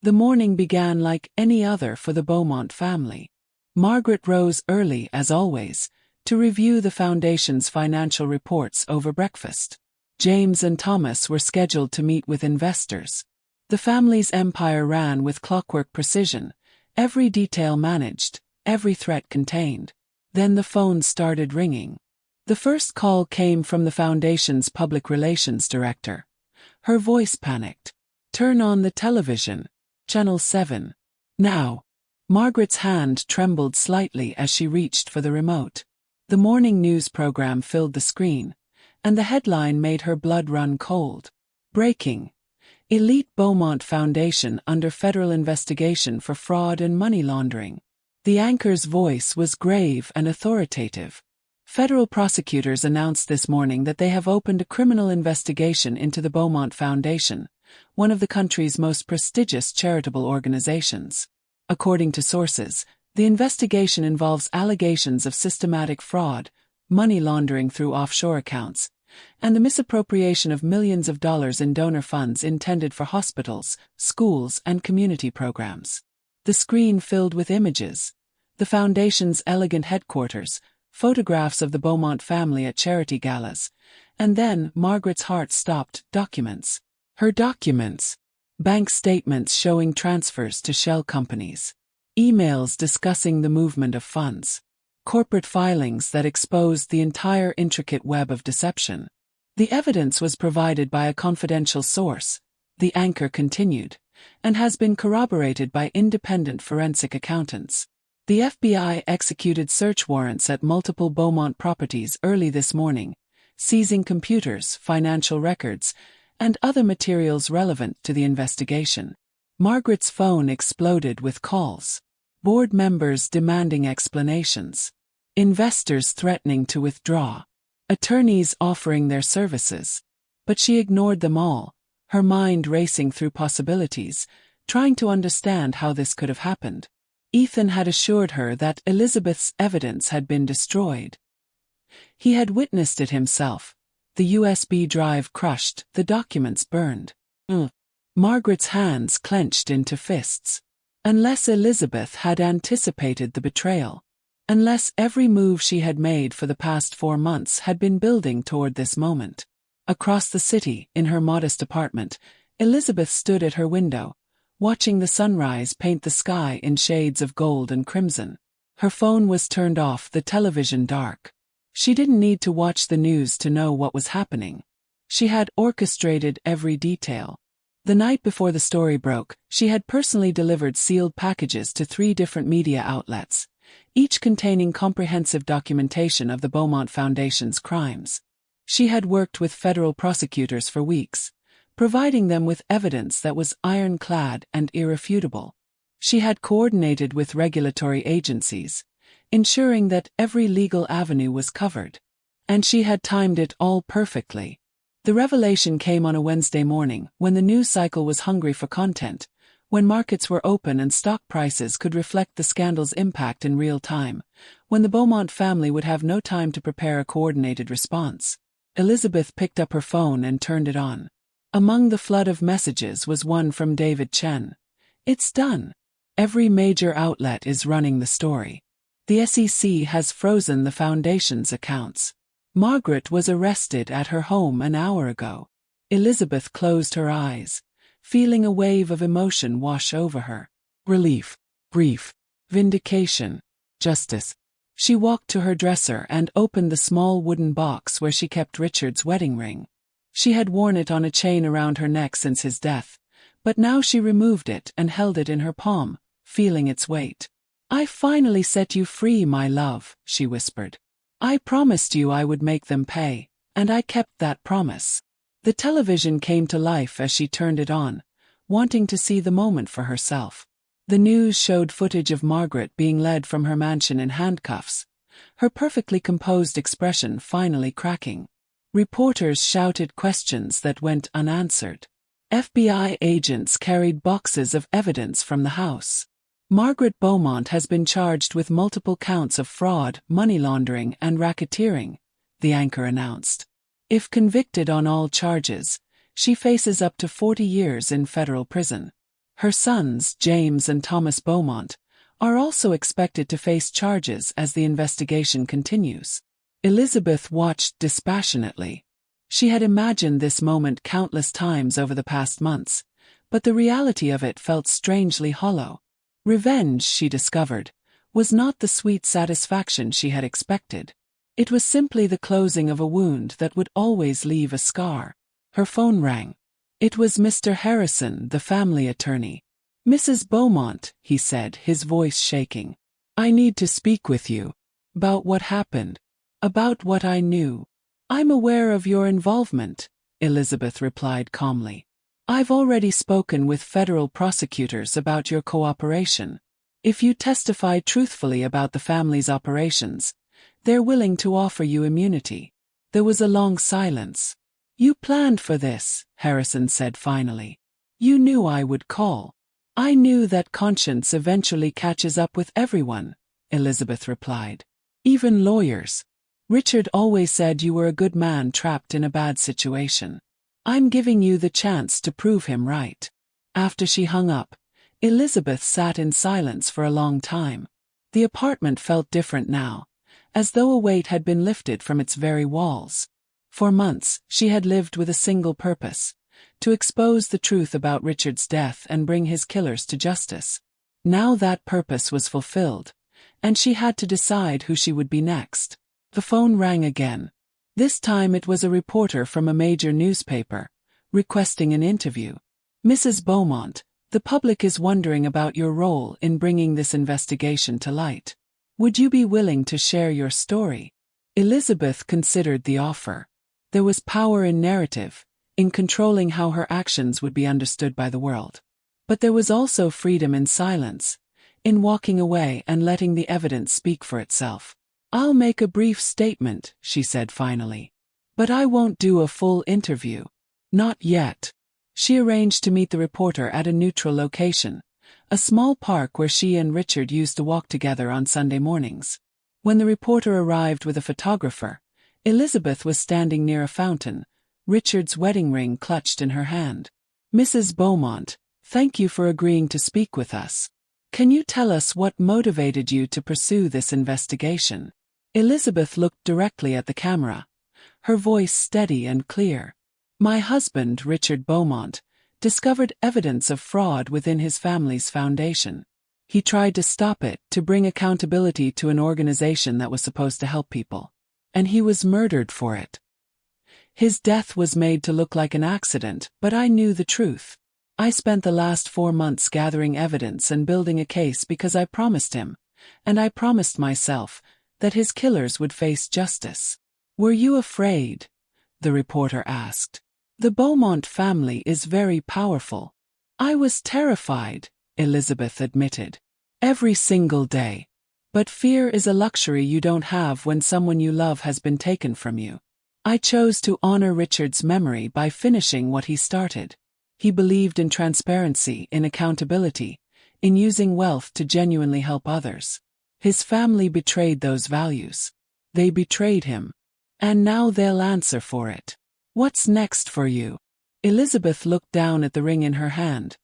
The morning began like any other for the Beaumont family. Margaret rose early, as always, to review the Foundation's financial reports over breakfast. James and Thomas were scheduled to meet with investors. The family's empire ran with clockwork precision, every detail managed, every threat contained. Then the phone started ringing. The first call came from the Foundation's public relations director. Her voice panicked. "Turn on the television. Channel 7. Now." Margaret's hand trembled slightly as she reached for the remote. The morning news program filled the screen, and the headline made her blood run cold. Breaking. Elite Beaumont Foundation under federal investigation for fraud and money laundering. The anchor's voice was grave and authoritative. Federal prosecutors announced this morning that they have opened a criminal investigation into the Beaumont Foundation, one of the country's most prestigious charitable organizations. According to sources, the investigation involves allegations of systematic fraud, money laundering through offshore accounts, and the misappropriation of millions of dollars in donor funds intended for hospitals, schools, and community programs. The screen filled with images. The foundation's elegant headquarters, photographs of the Beaumont family at charity galas, and then Margaret's heart stopped. Documents. Her documents. Bank statements showing transfers to shell companies. Emails discussing the movement of funds. Corporate filings that exposed the entire intricate web of deception. The evidence was provided by a confidential source, the anchor continued, and has been corroborated by independent forensic accountants. The FBI executed search warrants at multiple Beaumont properties early this morning, seizing computers, financial records, and other materials relevant to the investigation. Margaret's phone exploded with calls. Board members demanding explanations. Investors threatening to withdraw. Attorneys offering their services. But she ignored them all, her mind racing through possibilities, trying to understand how this could have happened. Ethan had assured her that Elizabeth's evidence had been destroyed. He had witnessed it himself. The USB drive crushed, the documents burned. Margaret's hands clenched into fists. Unless Elizabeth had anticipated the betrayal. Unless every move she had made for the past 4 months had been building toward this moment. Across the city, in her modest apartment, Elizabeth stood at her window, watching the sunrise paint the sky in shades of gold and crimson. Her phone was turned off, the television dark. She didn't need to watch the news to know what was happening. She had orchestrated every detail. The night before the story broke, she had personally delivered sealed packages to 3 different media outlets, each containing comprehensive documentation of the Beaumont Foundation's crimes. She had worked with federal prosecutors for weeks, providing them with evidence that was ironclad and irrefutable. She had coordinated with regulatory agencies, ensuring that every legal avenue was covered. And she had timed it all perfectly. The revelation came on a Wednesday morning, when the news cycle was hungry for content, when markets were open and stock prices could reflect the scandal's impact in real time, when the Beaumont family would have no time to prepare a coordinated response. Elizabeth picked up her phone and turned it on. Among the flood of messages was one from David Chen. "It's done. Every major outlet is running the story. The SEC has frozen the foundation's accounts. Margaret was arrested at her home an hour ago." Elizabeth closed her eyes, feeling a wave of emotion wash over her. Relief, grief, vindication, justice. She walked to her dresser and opened the small wooden box where she kept Richard's wedding ring. She had worn it on a chain around her neck since his death, but now she removed it and held it in her palm, feeling its weight. "I finally set you free, my love," she whispered. "I promised you I would make them pay, and I kept that promise." The television came to life as she turned it on, wanting to see the moment for herself. The news showed footage of Margaret being led from her mansion in handcuffs, her perfectly composed expression finally cracking. Reporters shouted questions that went unanswered. FBI agents carried boxes of evidence from the house. Margaret Beaumont has been charged with multiple counts of fraud, money laundering, and racketeering, the anchor announced. If convicted on all charges, she faces up to 40 years in federal prison. Her sons, James and Thomas Beaumont, are also expected to face charges as the investigation continues. Elizabeth watched dispassionately. She had imagined this moment countless times over the past months, but the reality of it felt strangely hollow. Revenge, she discovered, was not the sweet satisfaction she had expected. It was simply the closing of a wound that would always leave a scar. Her phone rang. It was Mr. Harrison, the family attorney. "Mrs. Beaumont," he said, his voice shaking. "I need to speak with you. About what happened. About what I knew." "I'm aware of your involvement," Elizabeth replied calmly. "I've already spoken with federal prosecutors about your cooperation. If you testify truthfully about the family's operations, they're willing to offer you immunity." There was a long silence. "You planned for this," Harrison said finally. "You knew I would call." "I knew that conscience eventually catches up with everyone," Elizabeth replied. "Even lawyers. Richard always said you were a good man trapped in a bad situation. I'm giving you the chance to prove him right." After she hung up, Elizabeth sat in silence for a long time. The apartment felt different now, as though a weight had been lifted from its very walls. For months, she had lived with a single purpose: to expose the truth about Richard's death and bring his killers to justice. Now that purpose was fulfilled, and she had to decide who she would be next. The phone rang again. This time it was a reporter from a major newspaper, requesting an interview. "Mrs. Beaumont, the public is wondering about your role in bringing this investigation to light. Would you be willing to share your story?" Elizabeth considered the offer. There was power in narrative, in controlling how her actions would be understood by the world. But there was also freedom in silence, in walking away and letting the evidence speak for itself. "I'll make a brief statement," she said finally. "But I won't do a full interview. Not yet." She arranged to meet the reporter at a neutral location, a small park where she and Richard used to walk together on Sunday mornings. When the reporter arrived with a photographer, Elizabeth was standing near a fountain, Richard's wedding ring clutched in her hand. "Mrs. Beaumont, thank you for agreeing to speak with us. Can you tell us what motivated you to pursue this investigation?" Elizabeth looked directly at the camera, her voice steady and clear. "My husband, Richard Beaumont, discovered evidence of fraud within his family's foundation. He tried to stop it, to bring accountability to an organization that was supposed to help people. And he was murdered for it. His death was made to look like an accident, but I knew the truth. I spent the last 4 months gathering evidence and building a case because I promised him, and I promised myself, that his killers would face justice." "Were you afraid?" the reporter asked. "The Beaumont family is very powerful." "I was terrified," Elizabeth admitted. "Every single day. But fear is a luxury you don't have when someone you love has been taken from you. I chose to honor Richard's memory by finishing what he started. He believed in transparency, in accountability, in using wealth to genuinely help others. His family betrayed those values. They betrayed him. And now they'll answer for it. What's next for you?" Elizabeth looked down at the ring in her hand,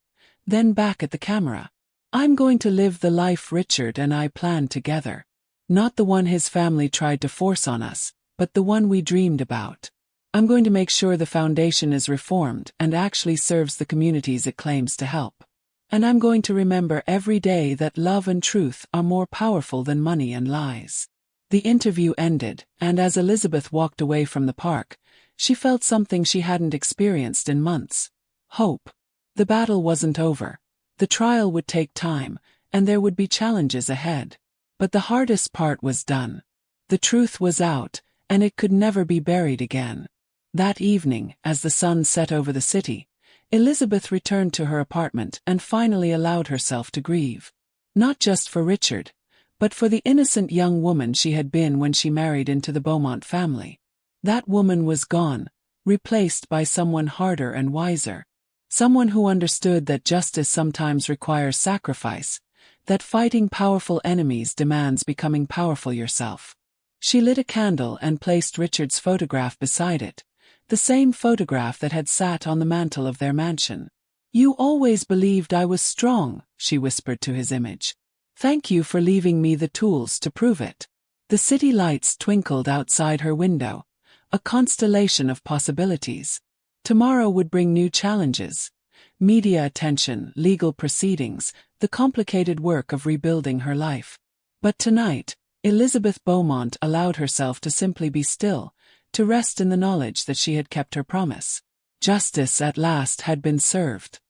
then back at the camera. "I'm going to live the life Richard and I planned together. Not the one his family tried to force on us, but the one we dreamed about. I'm going to make sure the foundation is reformed and actually serves the communities it claims to help. And I'm going to remember every day that love and truth are more powerful than money and lies." The interview ended, and as Elizabeth walked away from the park, she felt something she hadn't experienced in months: hope. The battle wasn't over. The trial would take time, and there would be challenges ahead. But the hardest part was done. The truth was out, and it could never be buried again. That evening, as the sun set over the city, Elizabeth returned to her apartment and finally allowed herself to grieve. Not just for Richard, but for the innocent young woman she had been when she married into the Beaumont family. That woman was gone, replaced by someone harder and wiser. Someone who understood that justice sometimes requires sacrifice, that fighting powerful enemies demands becoming powerful yourself. She lit a candle and placed Richard's photograph beside it, the same photograph that had sat on the mantel of their mansion. "You always believed I was strong," she whispered to his image. "Thank you for leaving me the tools to prove it." The city lights twinkled outside her window, a constellation of possibilities. Tomorrow would bring new challenges: media attention, legal proceedings, the complicated work of rebuilding her life. But tonight, Elizabeth Beaumont allowed herself to simply be still, to rest in the knowledge that she had kept her promise. Justice at last had been served.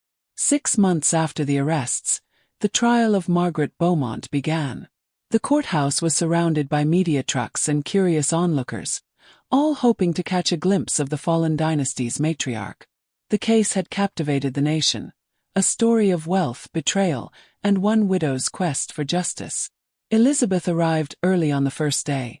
6 months after the arrests, the trial of Margaret Beaumont began. The courthouse was surrounded by media trucks and curious onlookers, all hoping to catch a glimpse of the fallen dynasty's matriarch. The case had captivated the nation, a story of wealth, betrayal, and one widow's quest for justice. Elizabeth arrived early on the first day,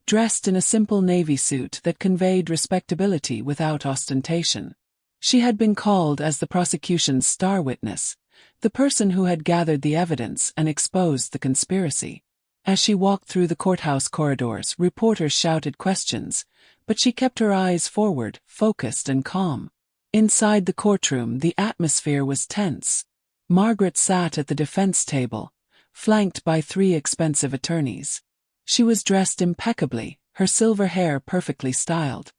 dressed in a simple navy suit that conveyed respectability without ostentation. She had been called as the prosecution's star witness, the person who had gathered the evidence and exposed the conspiracy. As she walked through the courthouse corridors, reporters shouted questions, but she kept her eyes forward, focused and calm. Inside the courtroom, the atmosphere was tense. Margaret sat at the defense table, flanked by 3 expensive attorneys. She was dressed impeccably, her silver hair perfectly styled,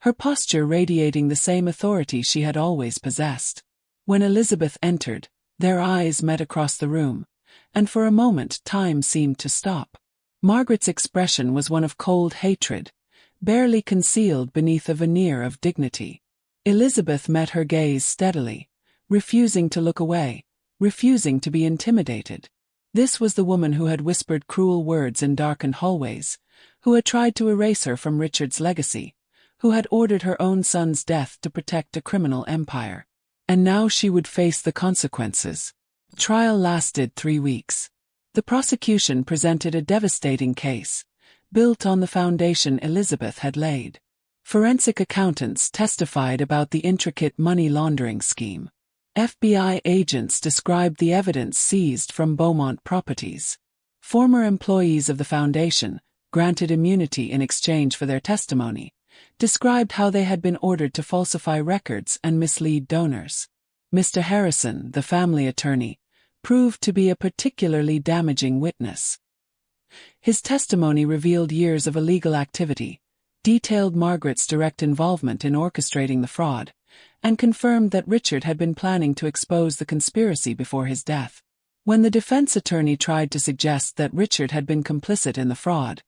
her posture radiating the same authority she had always possessed. When Elizabeth entered, their eyes met across the room, and for a moment time seemed to stop. Margaret's expression was one of cold hatred, barely concealed beneath a veneer of dignity. Elizabeth met her gaze steadily, refusing to look away, refusing to be intimidated. This was the woman who had whispered cruel words in darkened hallways, who had tried to erase her from Richard's legacy, who had ordered her own son's death to protect a criminal empire. And now she would face the consequences. The trial lasted 3 weeks. The prosecution presented a devastating case, built on the foundation Elizabeth had laid. Forensic accountants testified about the intricate money laundering scheme. FBI agents described the evidence seized from Beaumont properties. Former employees of the foundation, granted immunity in exchange for their testimony, described how they had been ordered to falsify records and mislead donors. Mr. Harrison, the family attorney, proved to be a particularly damaging witness. His testimony revealed years of illegal activity, detailed Margaret's direct involvement in orchestrating the fraud, and confirmed that Richard had been planning to expose the conspiracy before his death. When the defense attorney tried to suggest that Richard had been complicit in the fraud,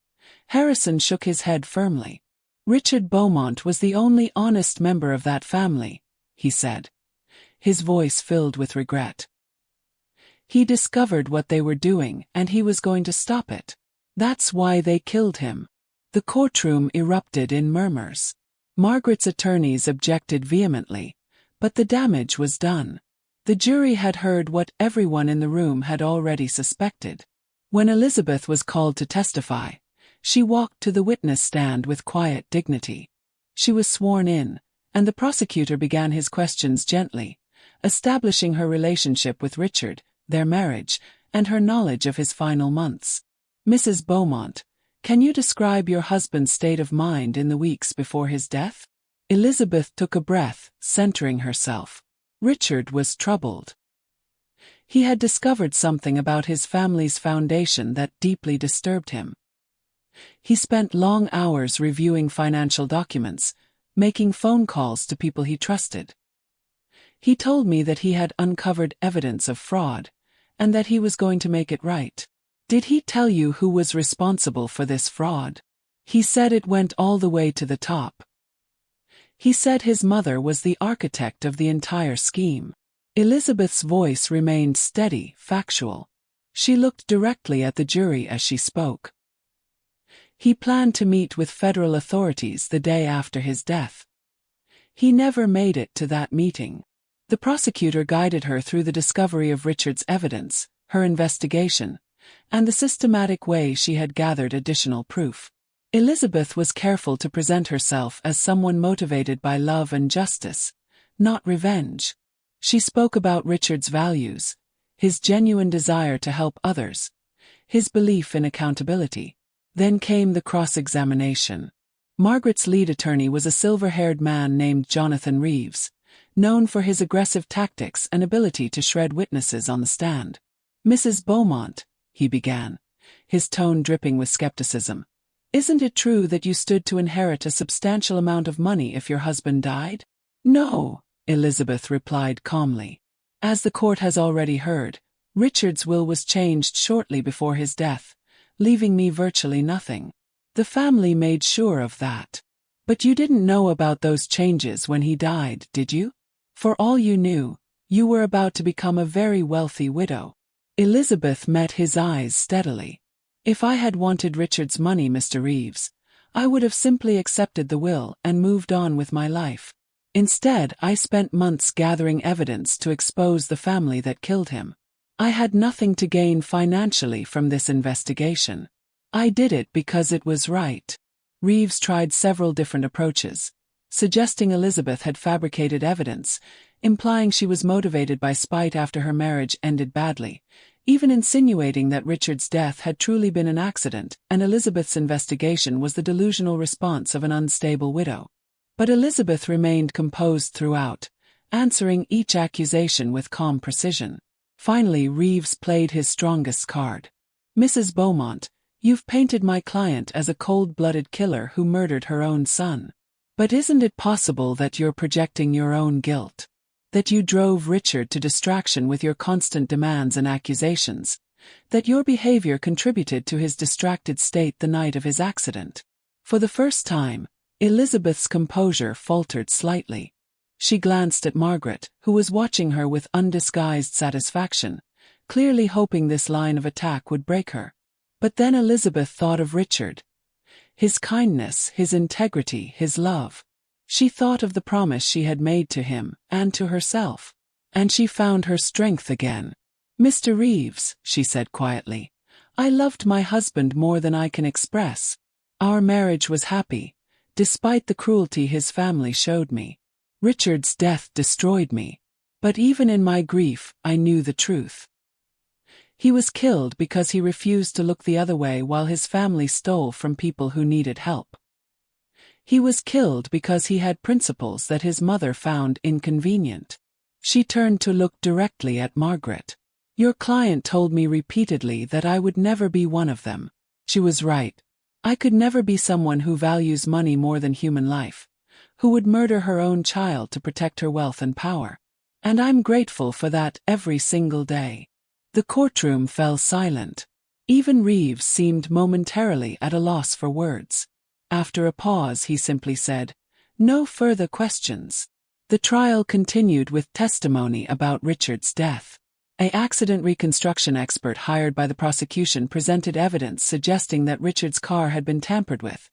Harrison shook his head firmly. Richard Beaumont was the only honest member of that family, he said, his voice filled with regret. He discovered what they were doing and he was going to stop it. That's why they killed him. The courtroom erupted in murmurs. Margaret's attorneys objected vehemently, but the damage was done. The jury had heard what everyone in the room had already suspected. When Elizabeth was called to testify, she walked to the witness stand with quiet dignity. She was sworn in, and the prosecutor began his questions gently, establishing her relationship with Richard, their marriage, and her knowledge of his final months. Mrs. Beaumont, can you describe your husband's state of mind in the weeks before his death? Elizabeth took a breath, centering herself. Richard was troubled. He had discovered something about his family's foundation that deeply disturbed him. He spent long hours reviewing financial documents, making phone calls to people he trusted. He told me that he had uncovered evidence of fraud, and that he was going to make it right. Did he tell you who was responsible for this fraud? He said it went all the way to the top. He said his mother was the architect of the entire scheme. Elizabeth's voice remained steady, factual. She looked directly at the jury as she spoke. He planned to meet with federal authorities the day after his death. He never made it to that meeting. The prosecutor guided her through the discovery of Richard's evidence, her investigation, and the systematic way she had gathered additional proof. Elizabeth was careful to present herself as someone motivated by love and justice, not revenge. She spoke about Richard's values, his genuine desire to help others, his belief in accountability. Then came the cross-examination. Margaret's lead attorney was a silver-haired man named Jonathan Reeves, known for his aggressive tactics and ability to shred witnesses on the stand. Mrs. Beaumont, he began, his tone dripping with skepticism. Isn't it true that you stood to inherit a substantial amount of money if your husband died? No, Elizabeth replied calmly. As the court has already heard, Richard's will was changed shortly before his death, leaving me virtually nothing. The family made sure of that. But you didn't know about those changes when he died, did you? For all you knew, You were about to become a very wealthy widow. Elizabeth met his eyes steadily. If I had wanted Richard's money, Mr. Reeves, I would have simply accepted the will and moved on with my life. Instead, I spent months gathering evidence to expose the family that killed him. I had nothing to gain financially from this investigation. I did it because it was right. Reeves tried several different approaches, suggesting Elizabeth had fabricated evidence, implying she was motivated by spite after her marriage ended badly, even insinuating that Richard's death had truly been an accident and Elizabeth's investigation was the delusional response of an unstable widow. But Elizabeth remained composed throughout, answering each accusation with calm precision. Finally, Reeves played his strongest card. Mrs. Beaumont, you've painted my client as a cold-blooded killer who murdered her own son. But isn't it possible that you're projecting your own guilt? That you drove Richard to distraction with your constant demands and accusations? That your behavior contributed to his distracted state the night of his accident? For the first time, Elizabeth's composure faltered slightly. She glanced at Margaret, who was watching her with undisguised satisfaction, clearly hoping this line of attack would break her. But then Elizabeth thought of Richard. His kindness, his integrity, his love. She thought of the promise she had made to him and to herself. And she found her strength again. Mr. Reeves, she said quietly, I loved my husband more than I can express. Our marriage was happy, despite the cruelty his family showed me. Richard's death destroyed me. But even in my grief, I knew the truth. He was killed because he refused to look the other way while his family stole from people who needed help. He was killed because he had principles that his mother found inconvenient. She turned to look directly at Margaret. Your client told me repeatedly that I would never be one of them. She was right. I could never be someone who values money more than human life, who would murder her own child to protect her wealth and power. And I'm grateful for that every single day. The courtroom fell silent. Even Reeves seemed momentarily at a loss for words. After a pause, he simply said, "No further questions." The trial continued with testimony about Richard's death. An accident reconstruction expert hired by the prosecution presented evidence suggesting that Richard's car had been tampered with,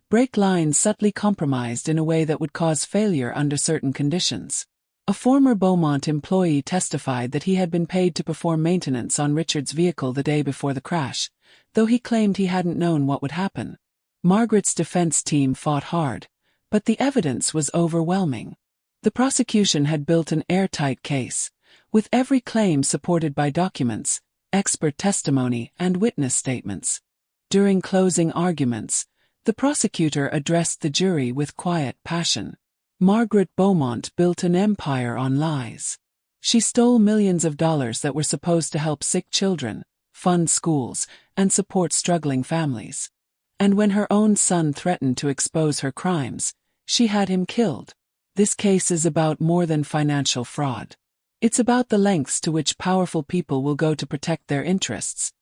brake lines subtly compromised in a way that would cause failure under certain conditions. A former Beaumont employee testified that he had been paid to perform maintenance on Richard's vehicle the day before the crash, though he claimed he hadn't known what would happen. Margaret's defense team fought hard, but the evidence was overwhelming. The prosecution had built an airtight case, with every claim supported by documents, expert testimony, and witness statements. During closing arguments, the prosecutor addressed the jury with quiet passion. Margaret Beaumont built an empire on lies. She stole millions of dollars that were supposed to help sick children, fund schools, and support struggling families. And when her own son threatened to expose her crimes, she had him killed. This case is about more than financial fraud. It's about the lengths to which powerful people will go to protect their interests,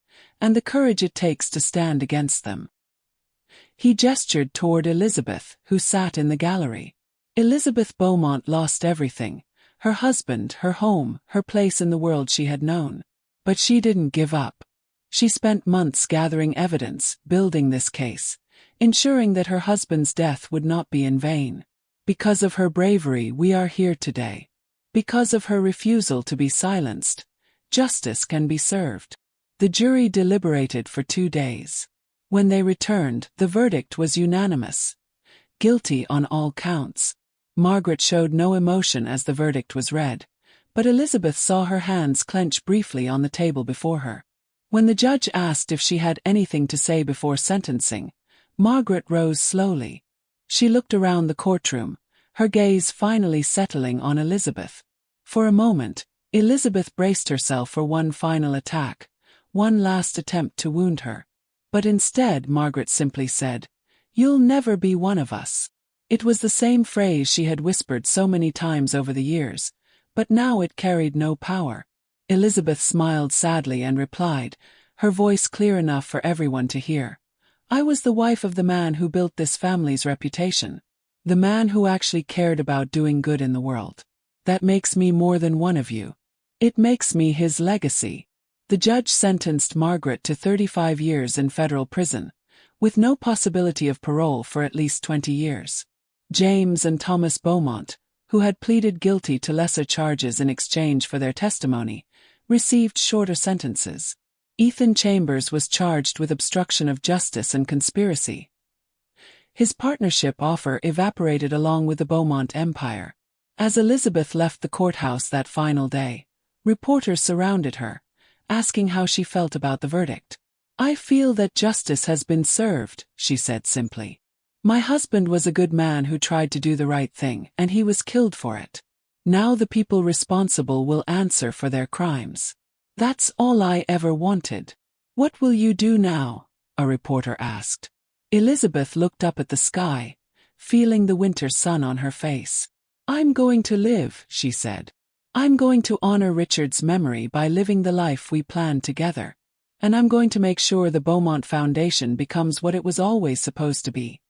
and the courage it takes to stand against them. He gestured toward Elizabeth, who sat in the gallery. Elizabeth Beaumont lost everything, her husband, her home, her place in the world she had known. But she didn't give up. She spent months gathering evidence, building this case, ensuring that her husband's death would not be in vain. Because of her bravery, we are here today. Because of her refusal to be silenced, justice can be served. The jury deliberated for 2 days. When they returned, the verdict was unanimous. Guilty on all counts. Margaret showed no emotion as the verdict was read, but Elizabeth saw her hands clench briefly on the table before her. When the judge asked if she had anything to say before sentencing, Margaret rose slowly. She looked around the courtroom, her gaze finally settling on Elizabeth. For a moment, Elizabeth braced herself for one final attack, one last attempt to wound her. But instead, Margaret simply said, "You'll never be one of us." It was the same phrase she had whispered so many times over the years, but now it carried no power. Elizabeth smiled sadly and replied, her voice clear enough for everyone to hear. "I was the wife of the man who built this family's reputation. The man who actually cared about doing good in the world. That makes me more than one of you. It makes me his legacy. The judge sentenced Margaret to 35 years in federal prison, with no possibility of parole for at least 20 years. James and Thomas Beaumont, who had pleaded guilty to lesser charges in exchange for their testimony, received shorter sentences. Ethan Chambers was charged with obstruction of justice and conspiracy. His partnership offer evaporated along with the Beaumont empire. As Elizabeth left the courthouse that final day, reporters surrounded her, asking how she felt about the verdict. "I feel that justice has been served," she said simply. "My husband was a good man who tried to do the right thing, and he was killed for it. Now the people responsible will answer for their crimes. That's all I ever wanted." "What will you do now?" a reporter asked. Elizabeth looked up at the sky, feeling the winter sun on her face. "I'm going to live," she said. "I'm going to honor Richard's memory by living the life we planned together. And I'm going to make sure the Beaumont Foundation becomes what it was always supposed to be,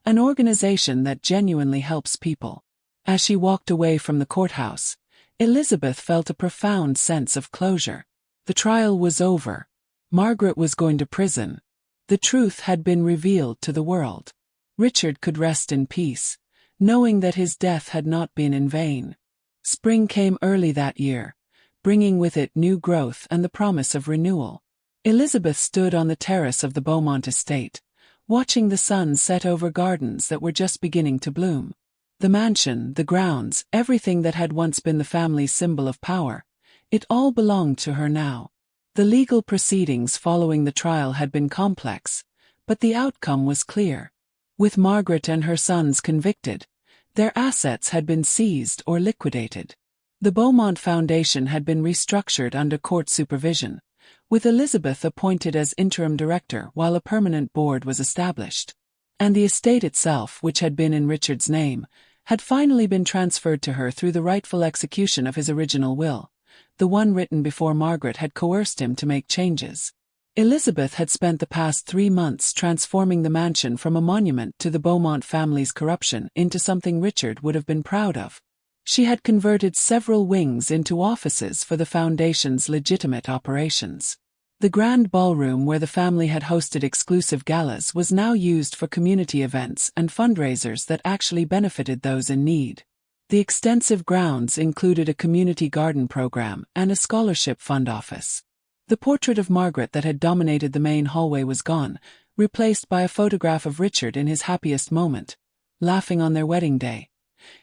an organization that genuinely helps people." As she walked away from the courthouse, Elizabeth felt a profound sense of closure. The trial was over. Margaret was going to prison. The truth had been revealed to the world. Richard could rest in peace, knowing that his death had not been in vain. Spring came early that year, bringing with it new growth and the promise of renewal. Elizabeth stood on the terrace of the Beaumont estate, watching the sun set over gardens that were just beginning to bloom. The mansion, the grounds, everything that had once been the family's symbol of power, it all belonged to her now. The legal proceedings following the trial had been complex, but the outcome was clear. With Margaret and her sons convicted, their assets had been seized or liquidated. The Beaumont Foundation had been restructured under court supervision, with Elizabeth appointed as interim director while a permanent board was established. And the estate itself, which had been in Richard's name, had finally been transferred to her through the rightful execution of his original will, the one written before Margaret had coerced him to make changes. Elizabeth had spent the past 3 months transforming the mansion from a monument to the Beaumont family's corruption into something Richard would have been proud of. She had converted several wings into offices for the foundation's legitimate operations. The grand ballroom where the family had hosted exclusive galas was now used for community events and fundraisers that actually benefited those in need. The extensive grounds included a community garden program and a scholarship fund office. The portrait of Margaret that had dominated the main hallway was gone, replaced by a photograph of Richard in his happiest moment, laughing on their wedding day,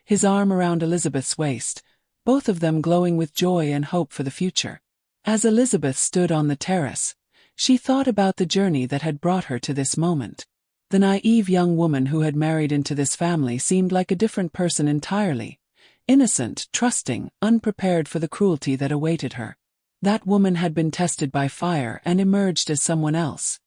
his arm around Elizabeth's waist, both of them glowing with joy and hope for the future. As Elizabeth stood on the terrace, she thought about the journey that had brought her to this moment. The naive young woman who had married into this family seemed like a different person entirely, innocent, trusting, unprepared for the cruelty that awaited her. That woman had been tested by fire and emerged as someone else.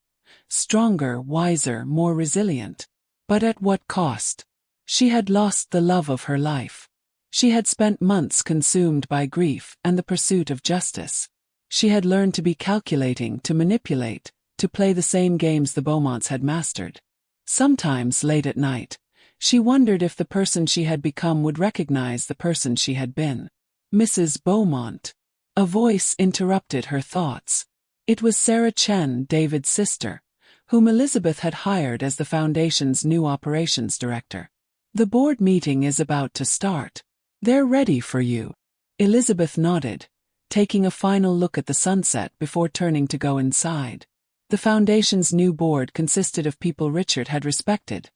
Stronger, wiser, more resilient. But at what cost? She had lost the love of her life. She had spent months consumed by grief and the pursuit of justice. She had learned to be calculating, to manipulate, to play the same games the Beaumonts had mastered. Sometimes, late at night, she wondered if the person she had become would recognize the person she had been. "Mrs. Beaumont." A voice interrupted her thoughts. It was Sarah Chen, David's sister, whom Elizabeth had hired as the foundation's new operations director. "The board meeting is about to start. They're ready for you." Elizabeth nodded, taking a final look at the sunset before turning to go inside. The foundation's new board consisted of people Richard had respected,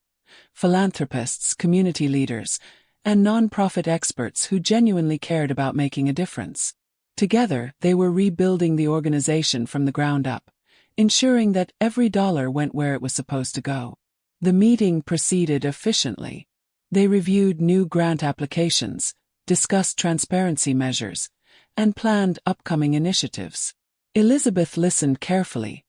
philanthropists, community leaders, and non-profit experts who genuinely cared about making a difference. Together, they were rebuilding the organization from the ground up, ensuring that every dollar went where it was supposed to go. The meeting proceeded efficiently. They reviewed new grant applications, discussed transparency measures, and planned upcoming initiatives. Elizabeth listened carefully,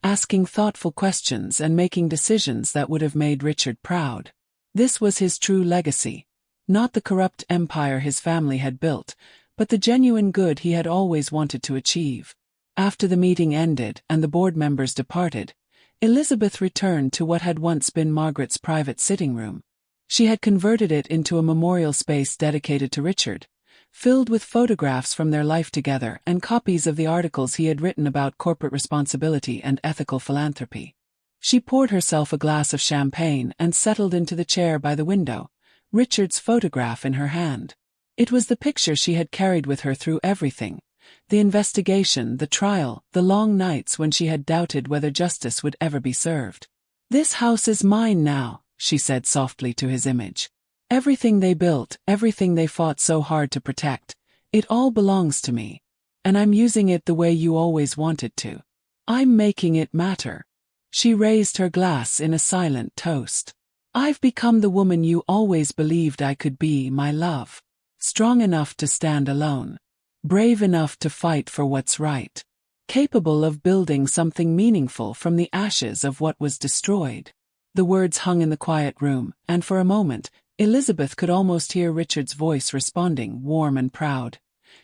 asking thoughtful questions and making decisions that would have made Richard proud. This was his true legacy, not the corrupt empire his family had built, but the genuine good he had always wanted to achieve. After the meeting ended and the board members departed, Elizabeth returned to what had once been Margaret's private sitting room. She had converted it into a memorial space dedicated to Richard, filled with photographs from their life together and copies of the articles he had written about corporate responsibility and ethical philanthropy. She poured herself a glass of champagne and settled into the chair by the window, Richard's photograph in her hand. It was the picture she had carried with her through everything: the investigation, the trial, the long nights when she had doubted whether justice would ever be served. "This house is mine now," she said softly to his image. "Everything they built, everything they fought so hard to protect, it all belongs to me. And I'm using it the way you always wanted to. I'm making it matter." She raised her glass in a silent toast. "I've become the woman you always believed I could be, my love. Strong enough to stand alone. Brave enough to fight for what's right. Capable of building something meaningful from the ashes of what was destroyed." The words hung in the quiet room, and for a moment, Elizabeth could almost hear Richard's voice responding, warm and proud.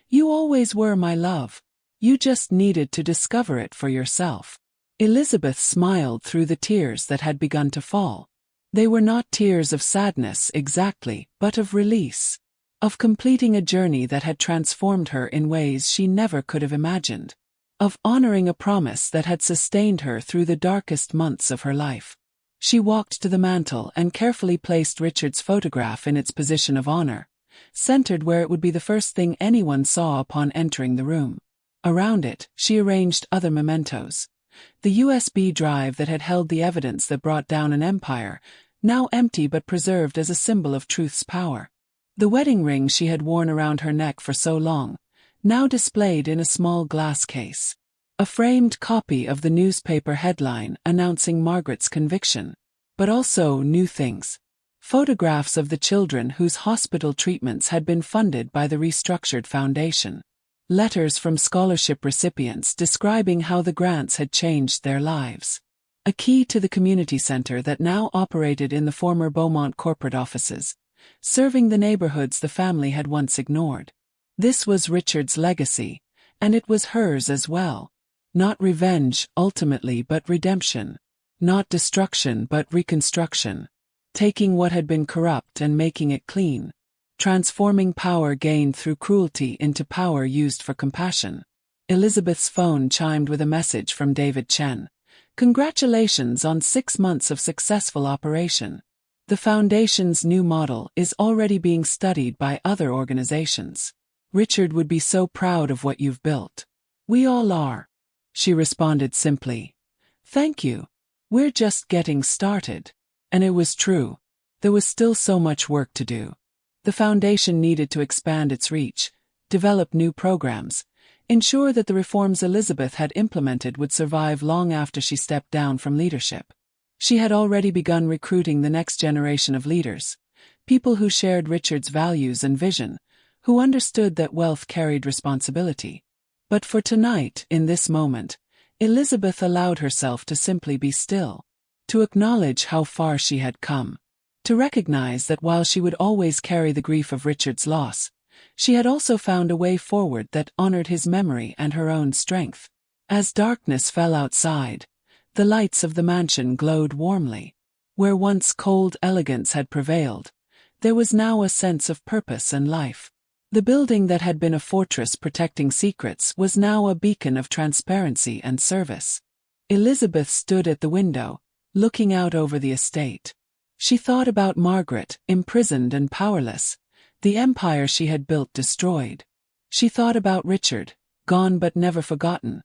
"You always were, my love. You just needed to discover it for yourself." Elizabeth smiled through the tears that had begun to fall. They were not tears of sadness exactly, but of release. Of completing a journey that had transformed her in ways she never could have imagined. Of honoring a promise that had sustained her through the darkest months of her life. She walked to the mantel and carefully placed Richard's photograph in its position of honor, centered where it would be the first thing anyone saw upon entering the room. Around it, she arranged other mementos. The USB drive that had held the evidence that brought down an empire, now empty but preserved as a symbol of truth's power. The wedding ring she had worn around her neck for so long, now displayed in a small glass case. A framed copy of the newspaper headline announcing Margaret's conviction. But also new things. Photographs of the children whose hospital treatments had been funded by the restructured foundation. Letters from scholarship recipients describing how the grants had changed their lives. A key to the community center that now operated in the former Beaumont corporate offices, serving the neighborhoods the family had once ignored. This was Richard's legacy, and it was hers as well. Not revenge, ultimately, but redemption. Not destruction, but reconstruction. Taking what had been corrupt and making it clean. Transforming power gained through cruelty into power used for compassion. Elizabeth's phone chimed with a message from David Chen. "Congratulations on 6 months of successful operation. The Foundation's new model is already being studied by other organizations. Richard would be so proud of what you've built." "We all are," she responded simply. "Thank you. We're just getting started." And it was true. There was still so much work to do. The Foundation needed to expand its reach, develop new programs, ensure that the reforms Elizabeth had implemented would survive long after she stepped down from leadership. She had already begun recruiting the next generation of leaders, people who shared Richard's values and vision, who understood that wealth carried responsibility. But for tonight, in this moment, Elizabeth allowed herself to simply be still, to acknowledge how far she had come. To recognize that while she would always carry the grief of Richard's loss, she had also found a way forward that honored his memory and her own strength. As darkness fell outside, the lights of the mansion glowed warmly. Where once cold elegance had prevailed, there was now a sense of purpose and life. The building that had been a fortress protecting secrets was now a beacon of transparency and service. Elizabeth stood at the window, looking out over the estate. She thought about Margaret, imprisoned and powerless, the empire she had built destroyed. She thought about Richard, gone but never forgotten.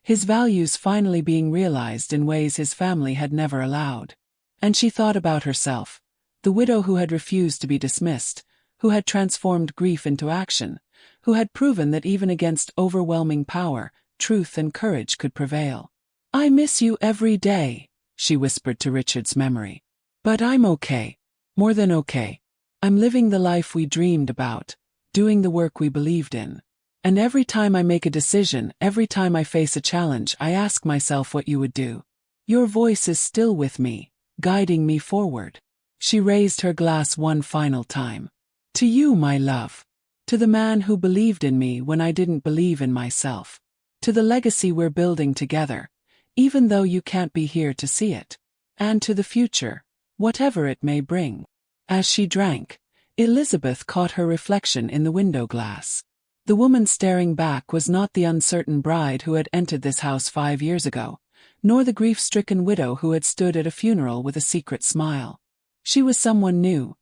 His values finally being realized in ways his family had never allowed. And she thought about herself, the widow who had refused to be dismissed, who had transformed grief into action, who had proven that even against overwhelming power, truth and courage could prevail. "I miss you every day," she whispered to Richard's memory. "But I'm okay. More than okay. I'm living the life we dreamed about, doing the work we believed in. And every time I make a decision, every time I face a challenge, I ask myself what you would do. Your voice is still with me, guiding me forward." She raised her glass one final time. "To you, my love. To the man who believed in me when I didn't believe in myself. To the legacy we're building together, even though you can't be here to see it. And to the future, whatever it may bring." As she drank, Elizabeth caught her reflection in the window glass. The woman staring back was not the uncertain bride who had entered this house 5 years ago, nor the grief-stricken widow who had stood at a funeral with a secret smile. She was someone new.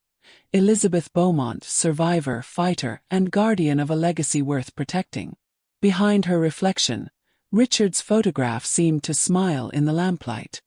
Elizabeth Beaumont, survivor, fighter, and guardian of a legacy worth protecting. Behind her reflection, Richard's photograph seemed to smile in the lamplight.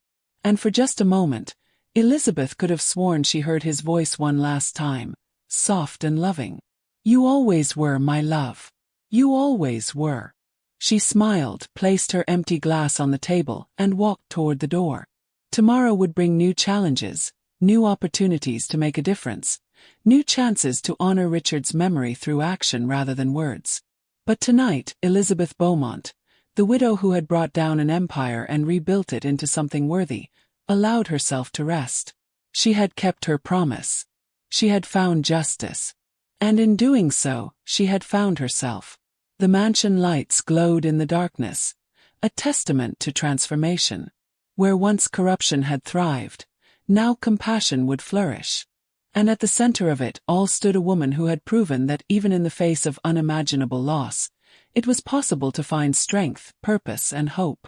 And for just a moment, Elizabeth could have sworn she heard his voice one last time, soft and loving. "You always were, my love. You always were." She smiled, placed her empty glass on the table, and walked toward the door. Tomorrow would bring new challenges, new opportunities to make a difference, new chances to honor Richard's memory through action rather than words. But tonight, Elizabeth Beaumont, the widow who had brought down an empire and rebuilt it into something worthy, allowed herself to rest. She had kept her promise. She had found justice. And in doing so, she had found herself. The mansion lights glowed in the darkness, a testament to transformation. Where once corruption had thrived, now compassion would flourish. And at the center of it all stood a woman who had proven that even in the face of unimaginable loss, it was possible to find strength, purpose, and hope.